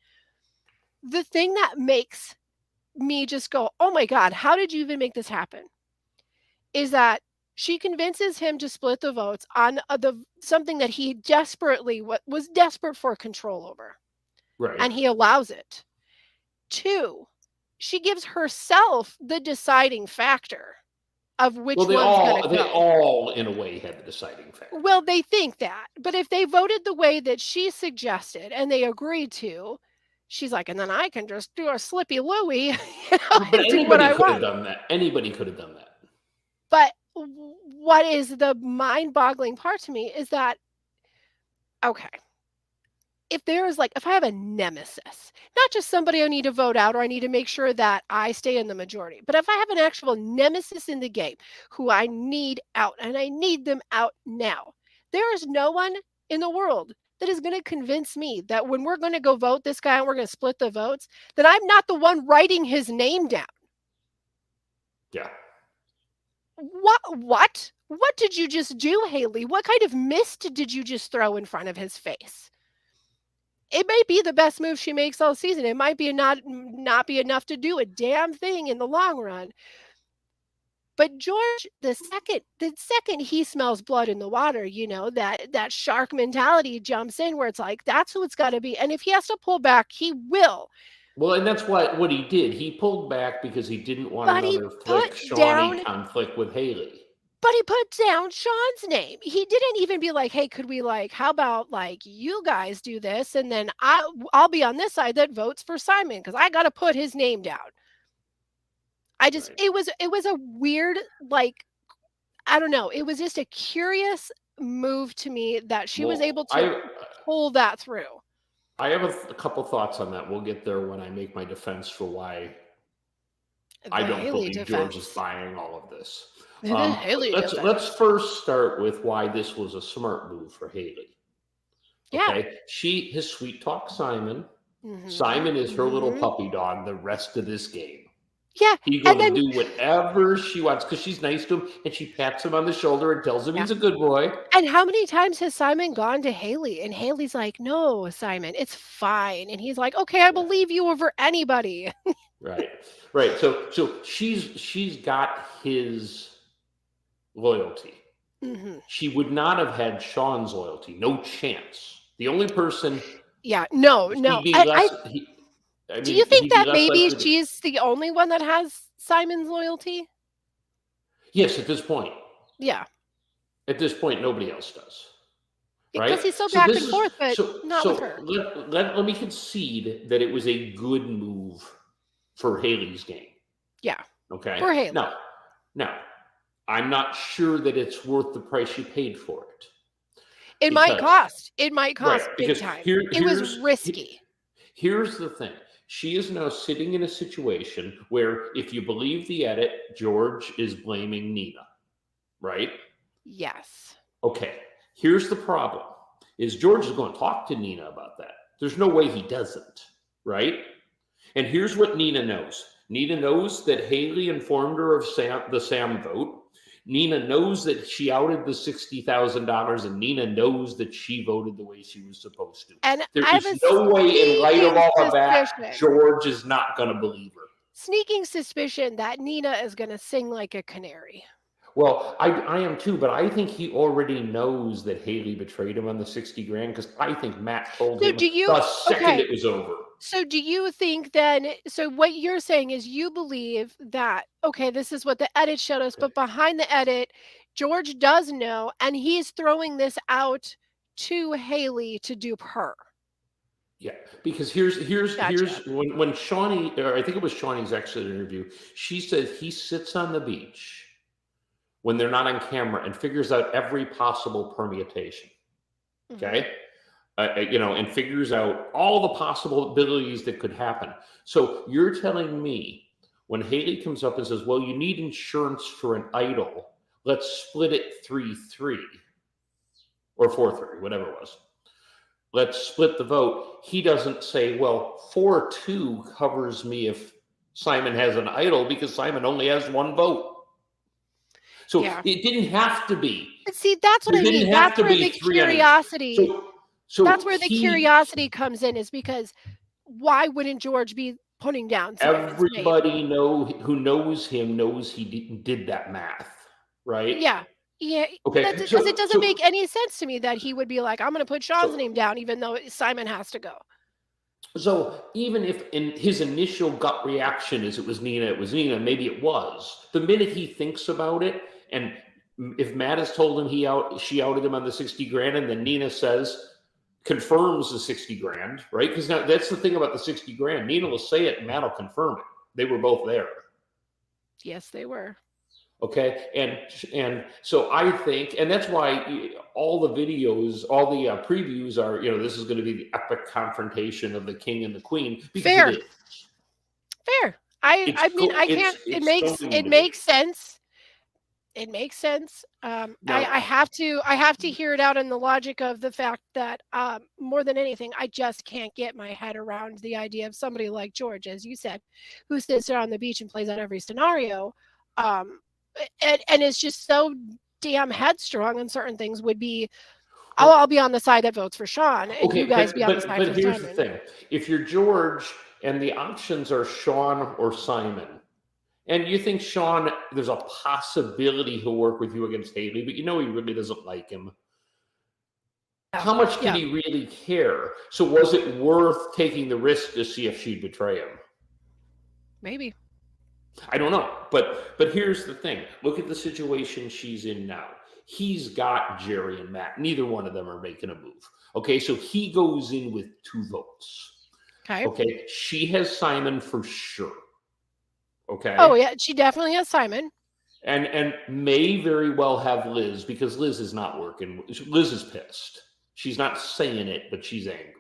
The thing that makes me just go, oh my God, how did you even make this happen? Is that she convinces him to split the votes on the something that he desperately was desperate for control over, Right. and he allows it. Two, she gives herself the deciding factor of Well, which they one's going to all they go. all in a way had the deciding factor. Well, they think that, but if they voted the way that she suggested and they agreed to, she's like, and then I can just do a slippy Louie, But and do what anybody I could have want. done that. Anybody could have done that. But what is the mind-boggling part to me is that, okay, if I have a nemesis, not just somebody I need to vote out or I need to make sure that I stay in the majority, but if I have an actual nemesis in the game who I need out and I need them out now, there is no one in the world that is going to convince me that when we're going to go vote this guy and we're going to split the votes, that I'm not the one writing his name down. Yeah. What did you just do, Haley? What kind of mist did you just throw in front of his face? It may be the best move she makes all season. It might be not be enough to do a damn thing in the long run. But George, the second he smells blood in the water, that shark mentality jumps in where it's like, that's who it's got to be. And if he has to pull back, he will. Well, and that's what he did. He pulled back because he didn't want But he another put Flick Shawnee down conflict with Haley. But he put down Sean's name. He didn't even be like, "Hey, could we how about you guys do this and then I'll be on this side that votes for Simon because I got to put his name down." Right. It was a weird I don't know. It was just a curious move to me that she was able Well, to pull that through. I have a couple thoughts on that. We'll get there when I make my defense for why I The don't Haley believe George is defense. buying all of this. The Haley Let's defense. first start with why this was a smart move for Haley. Yeah. Okay, she has sweet talk Simon. Mhm. Simon is her little Mhm. puppy dog the rest of this game. Yeah. He And will then do whatever she wants because she's nice to him and she pats him on the shoulder and tells him yeah. he's a good boy. And how many times has Simon gone to Haley and Haley's like, "No, Simon, it's fine." And he's like, "Okay, I Yeah, believe you over anybody." right, right. So she's got his loyalty. Mhm. She would not have had Sean's loyalty. No chance. The only person Yeah, no, no. he'd be I less. I do you mean, think he'd be that less maybe likely to. she's the only one that has Simon's loyalty? Yes, at this point. Yeah. At this point, nobody else does. Because Right? he's so So back this and is forth, but not with her. let me concede that it was a good move for Haley's game. Yeah, Okay. for Haley. Now, I'm not sure that it's worth the price you paid for it. It might Because cost. It might right, cost big because time. It was risky. here's the thing. She is now sitting in a situation where, if you believe the edit, George is blaming Nina, right? Yes. Okay, here's the problem is George is going to talk to Nina about that. There's no way he doesn't, right? And here's what Nina knows. Nina knows that Haley informed her of the Sam vote. Nina knows that she outed the $60,000 and Nina knows that she voted the way she was supposed to. And There I have is a no way in light of sneaking all of that, suspicion. George is not going to believe her. Sneaking suspicion that Nina is gonna sing like a canary. Well, I am too, but I think he already knows that Haley betrayed him on the 60 grand because I think Matt told So him do you the second okay, it was over. so do you think then so what you're saying is you believe that, okay, this is what the edit showed us, Okay. but behind the edit, George does know, and he's throwing this out to Haley to dupe her. Yeah, because here's Gotcha. when Shawnee, or I think it was Shawnee's exit interview, she said he sits on the beach when they're not on camera and figures out every possible permutation. Mhm. Okay, and figures out all the possibilities that could happen. So you're telling me when Haley comes up and says, "Well, you need insurance for an idol. Let's split it 3-3." or 4-3, whatever it was. Let's split the vote. He doesn't say, well, 4-2 covers me if Simon has an idol, because Simon only has one vote. So Yeah. it didn't have to be. But see, that's what There I didn't mean. have That's to where be the 300. curiosity. So That's where the curiosity comes in, is because why wouldn't George be putting down Simon's name? Everybody who knows him knows he did that math, right? Yeah. Yeah. Okay. Because it doesn't make any sense to me that he would be like, I'm going to put Sean's name down, even though Simon has to go. So even if in his initial gut reaction is it was Nina, maybe it was. The minute he thinks about it, and if Matt has told him she outed him on the 60 grand, and then Nina confirms the 60 grand, right? Because now that's the thing about the 60 grand. Nina will say it and Matt will confirm it. They were both there. Yes, they were. Okay. And so I think, and that's why all the videos, all the previews are, this is going to be the epic confrontation of the king and the queen. Fair. It is. Fair. I mean, I can't, it makes sense. It makes sense. I have to hear it out in the logic of the fact that more than anything, I just can't get my head around the idea of somebody like George, as you said, who sits there on the beach and plays out every scenario. And is just so damn headstrong on certain things. Would be, I'll be on the side that votes for Sean, and you guys be on the side for Simon. But here's the thing: if you're George and the options are Sean or Simon, and you think Sean, there's a possibility he'll work with you against Haley, but he really doesn't like him. How much did he really care? So was it worth taking the risk to see if she'd betray him? Maybe. I don't know. But here's the thing. Look at the situation she's in now. He's got Jerry and Matt. Neither one of them are making a move. Okay, so he goes in with 2 votes. Okay, she has Simon for sure. Okay. Oh, yeah, she definitely has Simon. And may very well have Liz, because Liz is not working. Liz is pissed. She's not saying it, but she's angry.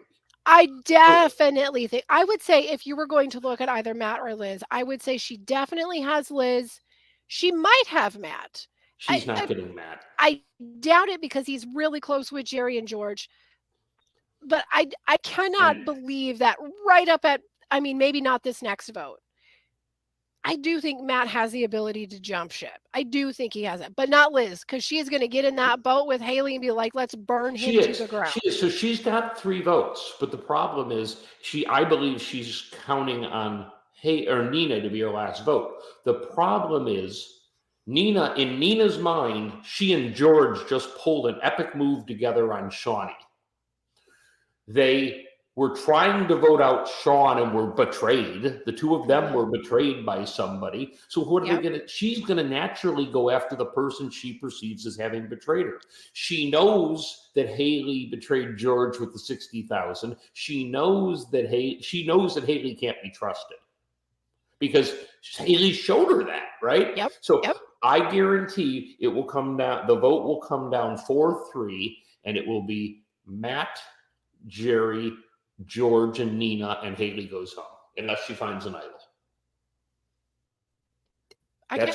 I definitely think, I would say if you were going to look at either Matt or Liz, I would say she definitely has Liz. She might have Matt. She's not getting Matt. I doubt it, because he's really close with Jerry and George. But I cannot believe that right up at, I mean, maybe not this next vote. I do think Matt has the ability to jump ship. I do think he has it, but not Liz, because she is going to get in that boat with Haley and be like, let's burn him to the ground. So she's got 3 votes, but the problem is I believe she's counting on Nina to be her last vote. The problem is in Nina's mind, she and George just pulled an epic move together on Shawnee. They were trying to vote out Sean and were betrayed. The 2 of them were betrayed by somebody. So what are they going to? She's going to naturally go after the person she perceives as having betrayed her. She knows that Haley betrayed George with the 60,000. She knows that Haley can't be trusted, because Haley showed her that, right? Yep. So I guarantee it will come down. The vote will come down 4-3, and it will be Matt, Jerry, George, and Nina, and Haley goes home unless she finds an idol.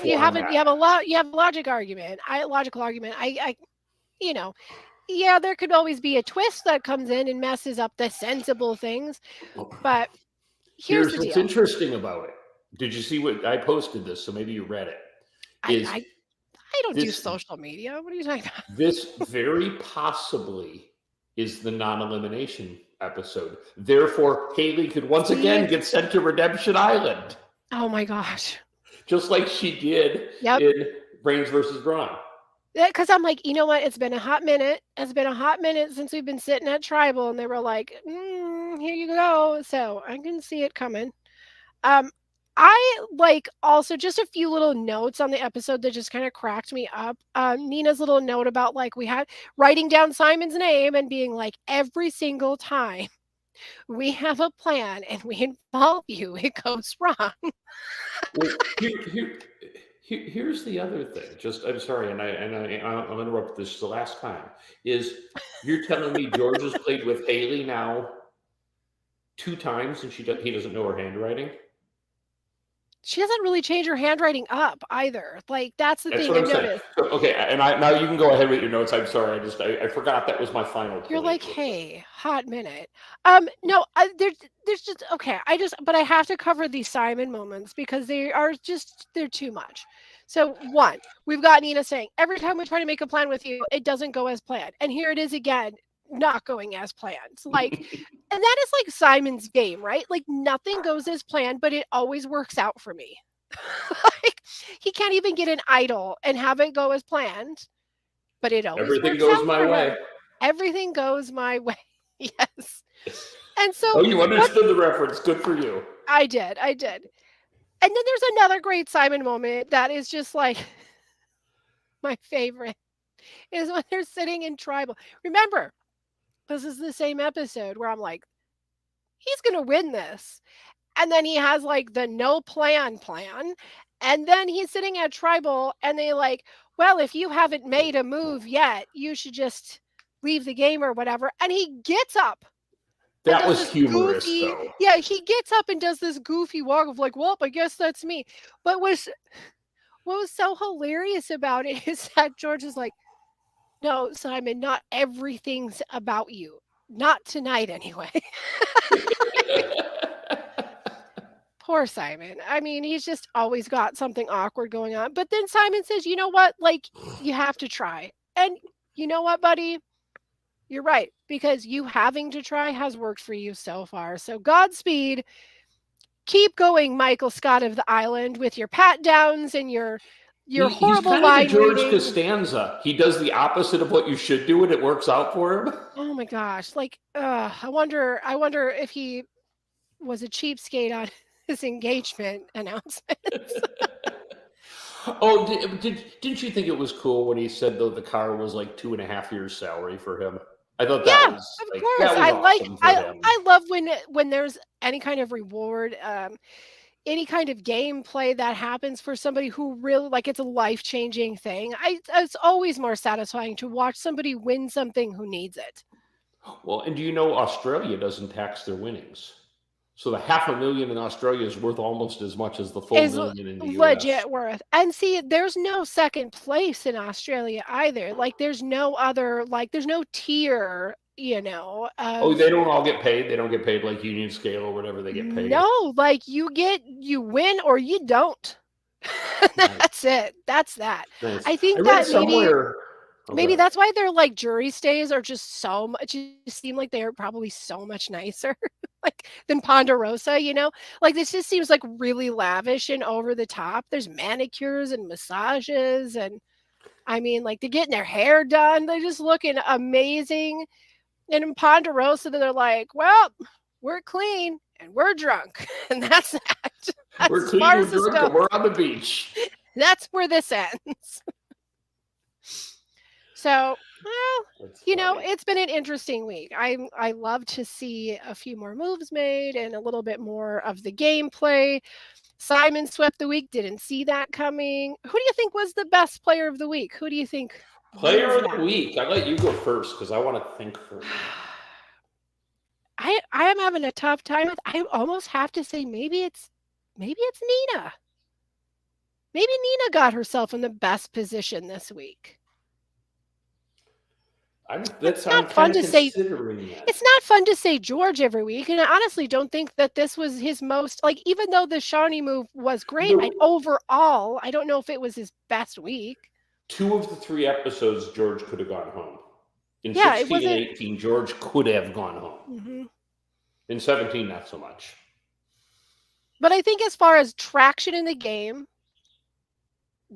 You have a logical argument. There could always be a twist that comes in and messes up the sensible things. But here's the deal. What's interesting about it. Did you see what I posted this? So maybe you read it. I don't do social media. What are you talking about? This very possibly is the non-elimination episode. Therefore, Haley could once again get sent to Redemption Island. Oh my gosh. Just like she did in Brains versus Brawn. Because I'm like, you know what? It's been a hot minute. It's been a hot minute since we've been sitting at Tribal, and they were like, here you go. So I can see it coming. I like also just a few little notes on the episode that just kind of cracked me up. Nina's little note about we had writing down Simon's name and being like, every single time we have a plan and we involve you, it goes wrong. Well, here's the other thing. I'm sorry, and I'll interrupt this the last time. Is you're telling me George has played with Haley now 2 times and he doesn't know her handwriting? She doesn't really change her handwriting up either. Like, that's the That's thing what I've I'm saying. noticed. So, okay, and now you can go ahead with your notes. I'm sorry, I forgot that was my final You're point. like, "Hey, hot minute." No, there's just okay, but I have to cover these Simon moments because they're too much. So, 1, we've got Nina saying, "Every time we try to make a plan with you, it doesn't go as planned." And here it is again, not going as planned. Like, and that is like Simon's game, right? Like, nothing goes as planned, but it always works out for me. Like, he can't even get an idol and have it go as planned, but it always Everything works goes out my for way. him. Everything goes my way. Yes. And Oh, so you what understood the reference. Good for you. I did, I did. And then there's another great Simon moment that is just like my favorite is when they're sitting in tribal. Remember, this is the same episode where I'm like, he's gonna win this. And then he has like the no plan. And then he's sitting at tribal and they like, well, if you haven't made a move yet, you should just leave the game or whatever. And he gets up and That does was this humorous, goofy, though. yeah, he gets up and does this goofy walk of like, well, I guess that's me. But what was so hilarious about it is that George is like, no, Simon, not everything's about you. Not tonight, anyway. Poor Simon. I mean, he's just always got something awkward going on. But then Simon says, you know what? Like, you have to try. And you know what, buddy? You're right. Because you having to try has worked for you so far. So Godspeed. Keep going, Michael Scott of the Island, with your pat downs and your He's horrible kind of the line George reading. Costanza. He does the opposite of what you should do, and it works out for him. Oh my gosh. Like, I wonder if he was a cheapskate on his engagement announcements. Oh, didn't you think it was cool when he said though the car was like 2.5 years' salary for him? I thought Yeah, that was of like course. that was I like awesome for him. I love when there's any kind of reward, any kind of gameplay that happens for somebody who really like it's a life-changing thing. It's always more satisfying to watch somebody win something who needs it. Well, and do you know Australia doesn't tax their winnings? So the 500,000 in Australia is worth almost as much as the full Is million in the US. legit worth. And see, there's no second place in Australia either. Like there's no other like there's no tier, Oh, of they don't all get paid. They don't get paid like union scale or whatever they get paid. no, like you win or you don't. Nice. That's it. That's that. Nice. I I think read that somewhere. maybe Okay. that's why their like jury stays are just so much just seem like they're probably so much nicer like than Ponderosa. Like this just seems like really lavish and over the top. There's manicures and massages and I mean like they're getting their hair done. They're just looking amazing. And in Ponderosa they're like, well, we're clean and we're drunk. And that's that. That's We're as clean, far we're as this drunk, goes. and we're on the beach. That's where this ends. So, well, That's funny. it's been an interesting week. I love to see a few more moves made and a little bit more of the gameplay. Simon swept the week, didn't see that coming. Who do you think was the best player of the week? Who do you think Player wins of the that? week. I let you go first because I want to think for a minute. I am having a tough time with I almost have to say maybe it's Nina. Maybe Nina got herself in the best position this week. I'm It's I'm not fun kind of to say considering that. It's not fun to say George every week, and I honestly don't think that this was his most like, even though the Shawnee move was great, overall, I don't know if it was his best week. 2 of the 3 episodes, George could have gone home. In Yeah, it 16 and wasn't 18, George could have gone home. Mhm. In 17, not so much. But I think as far as traction in the game,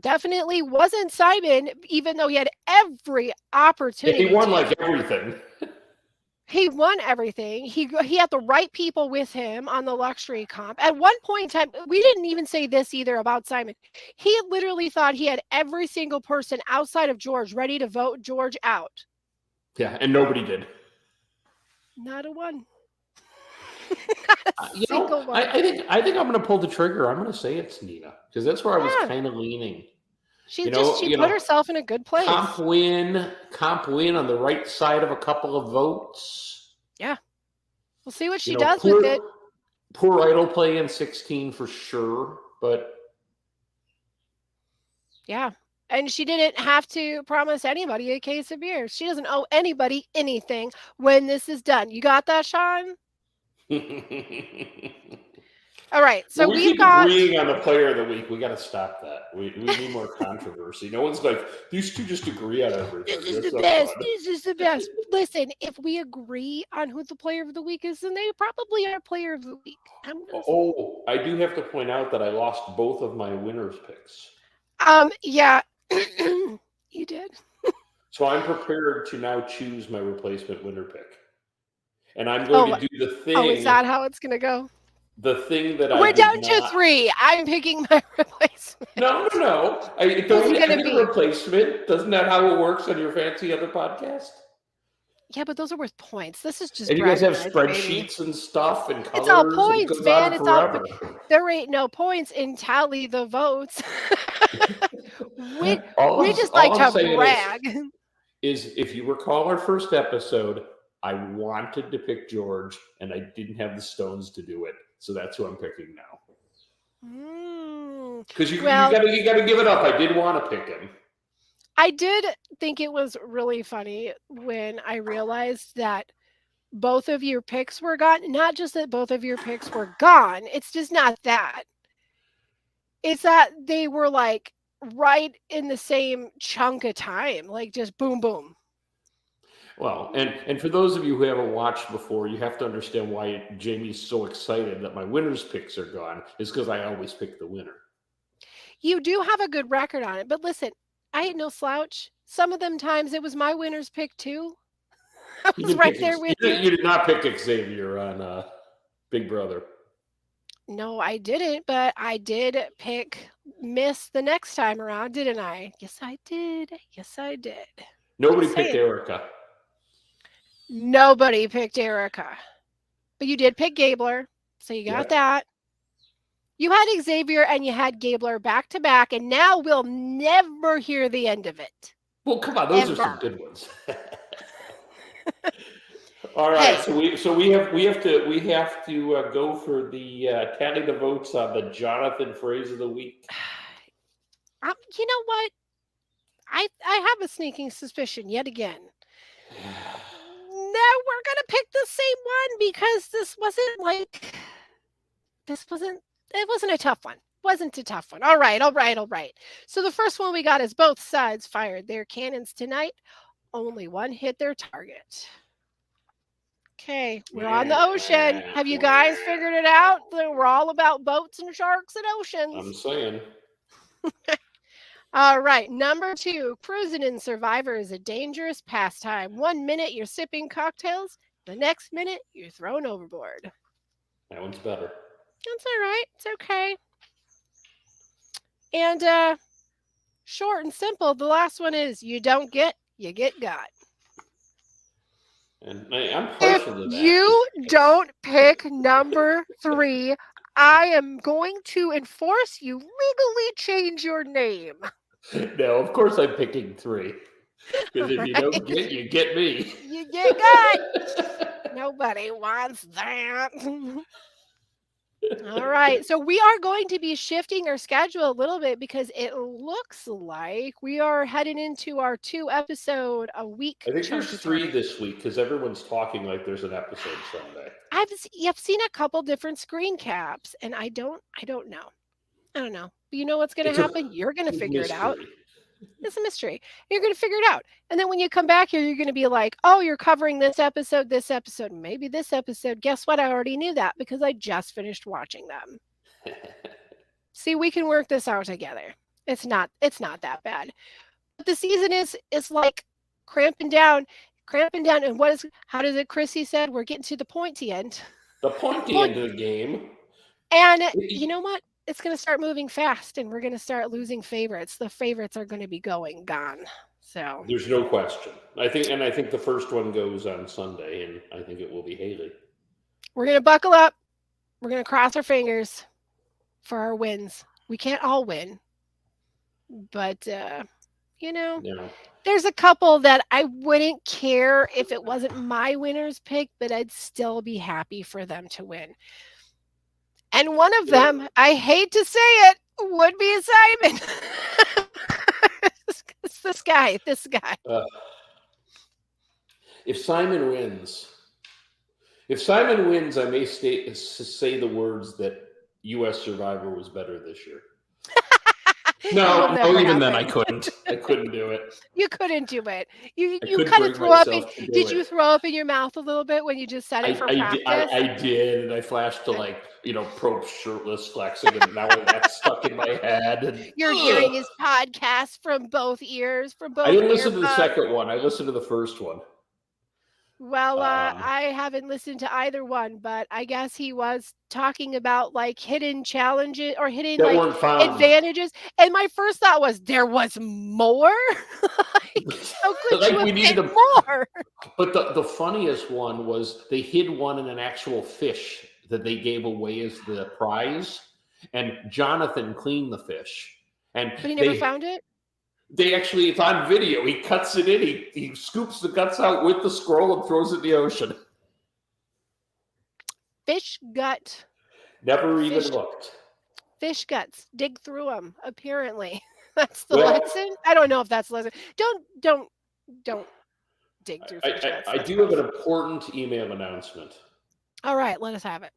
definitely wasn't Simon, even though he had every Yeah, opportunity he won to. like everything. He won everything. He had the right people with him on the luxury comp. At one point in time, we didn't even say this either about Simon. He literally thought he had every single person outside of George ready to vote George out. Yeah, and nobody did. Not a one. You Single know, one. I think I'm going to pull the trigger. I'm going to say it's Nina because that's where I was Yeah. kind of leaning. She put herself in a good place. Comp win on the right side of a couple of votes. Yeah. We'll see what she does with it. Poor idol play in 16 for sure, but Yeah. And she didn't have to promise anybody a case of beer. She doesn't owe anybody anything when this is done. You got that, Sean? All right. So well, we we've keep got agreeing on the player of the week. We got to stop that. We need more controversy. No one's like, these two just agree on everything. this is That's the not best. fun. This is the best. Listen, if we agree on who the player of the week is, then they probably are player of the week. Oh, I do have to point out that I lost both of my winners picks. Yeah, you did. So I'm prepared to now choose my replacement winner pick. And I'm going to do the thing. Oh, is that how it's going to go? The thing that We're I down to 3. I'm picking my replacement. No. Don't I get a replacement? Doesn't that how it works on your fancy other podcast? Yeah, but those are worth points. This is just. And you guys have spreadsheets and stuff and colors. It's all points, man. It's forever. There ain't no points in tally the votes. we just like to brag. Is if you recall our first episode, I wanted to pick George and I didn't have the stones to do it. So that's who I'm picking now. Because you gotta give it up. I did want to pick him. I did think it was really funny when I realized that both of your picks were gone. Not just that both of your picks were gone. It's just not that. It's that they were like right in the same chunk of time, like just boom, boom. Well, and for those of you who haven't watched before, you have to understand why Jamie's so excited that my winners picks are gone is because I always pick the winner. You do have a good record on it, but listen, I ain't no slouch. Some of them times it was my winners pick too. I was right there with you. You did not pick Xavier on Big Brother. No, I didn't, but I did pick Miss the next time around, didn't I? Yes, I did. Yes, I did. Nobody picked Erica. Nobody picked Erica. But you did pick Gabler, so you got that. You had Xavier and you had Gabler back to back, and now we'll never hear the end of it. Well, come on, those are some good ones. All right, so we have to go for the tally the votes on the Jonathan phrase of the week. You know what? I have a sneaking suspicion yet again. No, we're gonna pick the same one because it wasn't a tough one. Wasn't a tough one. All right. So the first one we got is both sides fired their cannons tonight. Only one hit their target. Okay, we're on the ocean. Have you guys figured it out? We're all about boats and sharks and oceans. I'm saying. All right, number 2, cruising in Survivor is a dangerous pastime. 1 minute you're sipping cocktails, the next minute you're thrown overboard. That one's better. That's all right. It's okay. And short and simple, the last one is you don't get, you get got. And I'm partial to that. If you don't pick number 3, I am going to enforce you legally change your name. No, of course I'm picking 3. Because if you don't get, you get me. You get got. Nobody wants that. All right. So we are going to be shifting our schedule a little bit because it looks like we are heading into our 2 episode a week. I think there's 3 this week because everyone's talking like there's an episode Sunday. I've seen a couple different screen caps and I don't know. I don't know. But you know what's going to happen? You're going to figure it out. It's a mystery. You're going to figure it out. And then when you come back here, you're going to be like, oh, you're covering this episode, maybe this episode. Guess what? I already knew that because I just finished watching them. See, we can work this out together. It's not that bad. But the season is like cramping down. And how does it, Chrissy said? We're getting to the pointy end. The pointy end of the game. And you know what? It's going to start moving fast and we're going to start losing favorites. The favorites are going to be gone. So there's no question. I think the first one goes on Sunday and I think it will be Haley. We're going to buckle up. We're going to cross our fingers for our wins. We can't all win. But there's a couple that I wouldn't care if it wasn't my winner's pick, but I'd still be happy for them to win. And one of You know, them, I hate to say it, would be Simon. It's this guy. This guy. uh, if Simon wins, if Simon wins, I may say the words that U.S. Survivor was better this year. That will No, never even then I happen. couldn't. I couldn't do it. You couldn't do it. You I you couldn't kind of bring threw up in, myself to do did it. you throw up in your mouth a little bit when you just said it for practice? I did, and I flashed to like Probst shirtless flexing, and now that's stuck in my head. And, You're hearing his podcast from both ears, from both I didn't listen to the earbuds. second one. I listened to the first one. Well, I haven't listened to either one, but I guess he was talking about like hidden challenges or hidden That like weren't found. advantages. And my first thought was there was more. Like, how could Like you we have needed hid a- more? But the funniest one was they hid one in an actual fish that they gave away as the prize, and Jonathan cleaned the fish. And But he never found it. they actually, it's on video. He cuts it in. He scoops the guts out with the scroll and throws it in the ocean. Fish gut. Never even Fish- looked. Fish guts. Dig through them. Apparently, that's the Well- lesson. I don't know if that's the lesson. Don't dig through fish guts. I That's do have gross. an important email announcement. All right, let us have it.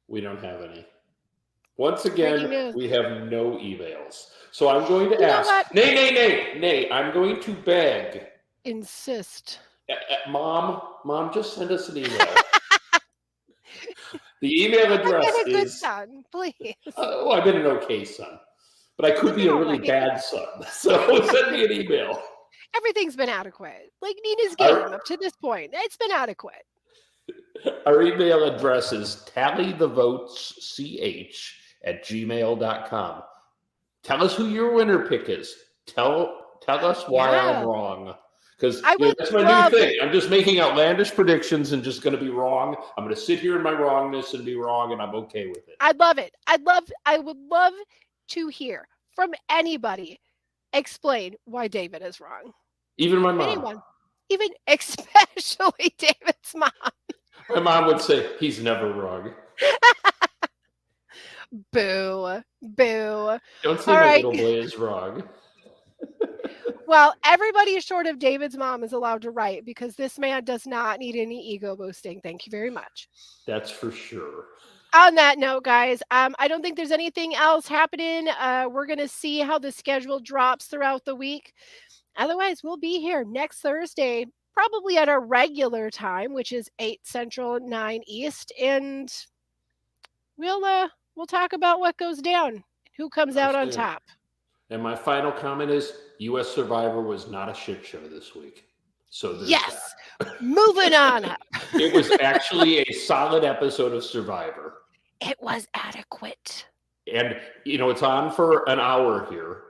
We don't have any. Once Breaking again, news. we have no emails. So I'm going to You know ask. what? Nay. I'm going to beg. Insist. Mom, just send us an email. The email address I've been a good is. son, please. I've been an okay son, but I could be a really bad son. So send me an email. Everything's been adequate. Like Nina's All game right. up to this point, it's been adequate. Our email address is tallythevotesc@gmail.com. Tell us who your winner pick is. Tell us why Yeah. I'm wrong. Because I would that's my love new thing. I'm just making outlandish predictions and just going to be wrong. I'm going to sit here in my wrongness and be wrong, and I'm okay with it. I'd love it. I would love to hear from anybody explain why David is wrong. Even my mom. Anyone. Even especially David's mom. My mom would say, he's never wrong. Boo. Boo. Don't say All my right. little boy is wrong. Well, everybody short of David's mom is allowed to write because this man does not need any ego boosting. Thank you very much. That's for sure. On that note, guys, I don't think there's anything else happening. We're going to see how the schedule drops throughout the week. Otherwise, we'll be here next Thursday, probably at our regular time, which is 8 Central, 9 East. And we'll talk about what goes down, who comes out on Sounds good. top. And my final comment is U.S. Survivor was not a shit show this week. So there's Yes. Moving on up. that. It was actually a solid episode of Survivor. It was adequate. And, it's on for an hour here,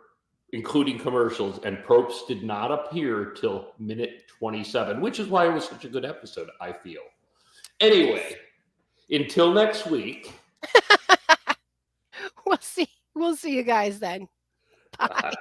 including commercials. And Probst did not appear till minute 27, which is why it was such a good episode, I feel. Anyway, until next week. We'll see you guys then. Bye. Bye.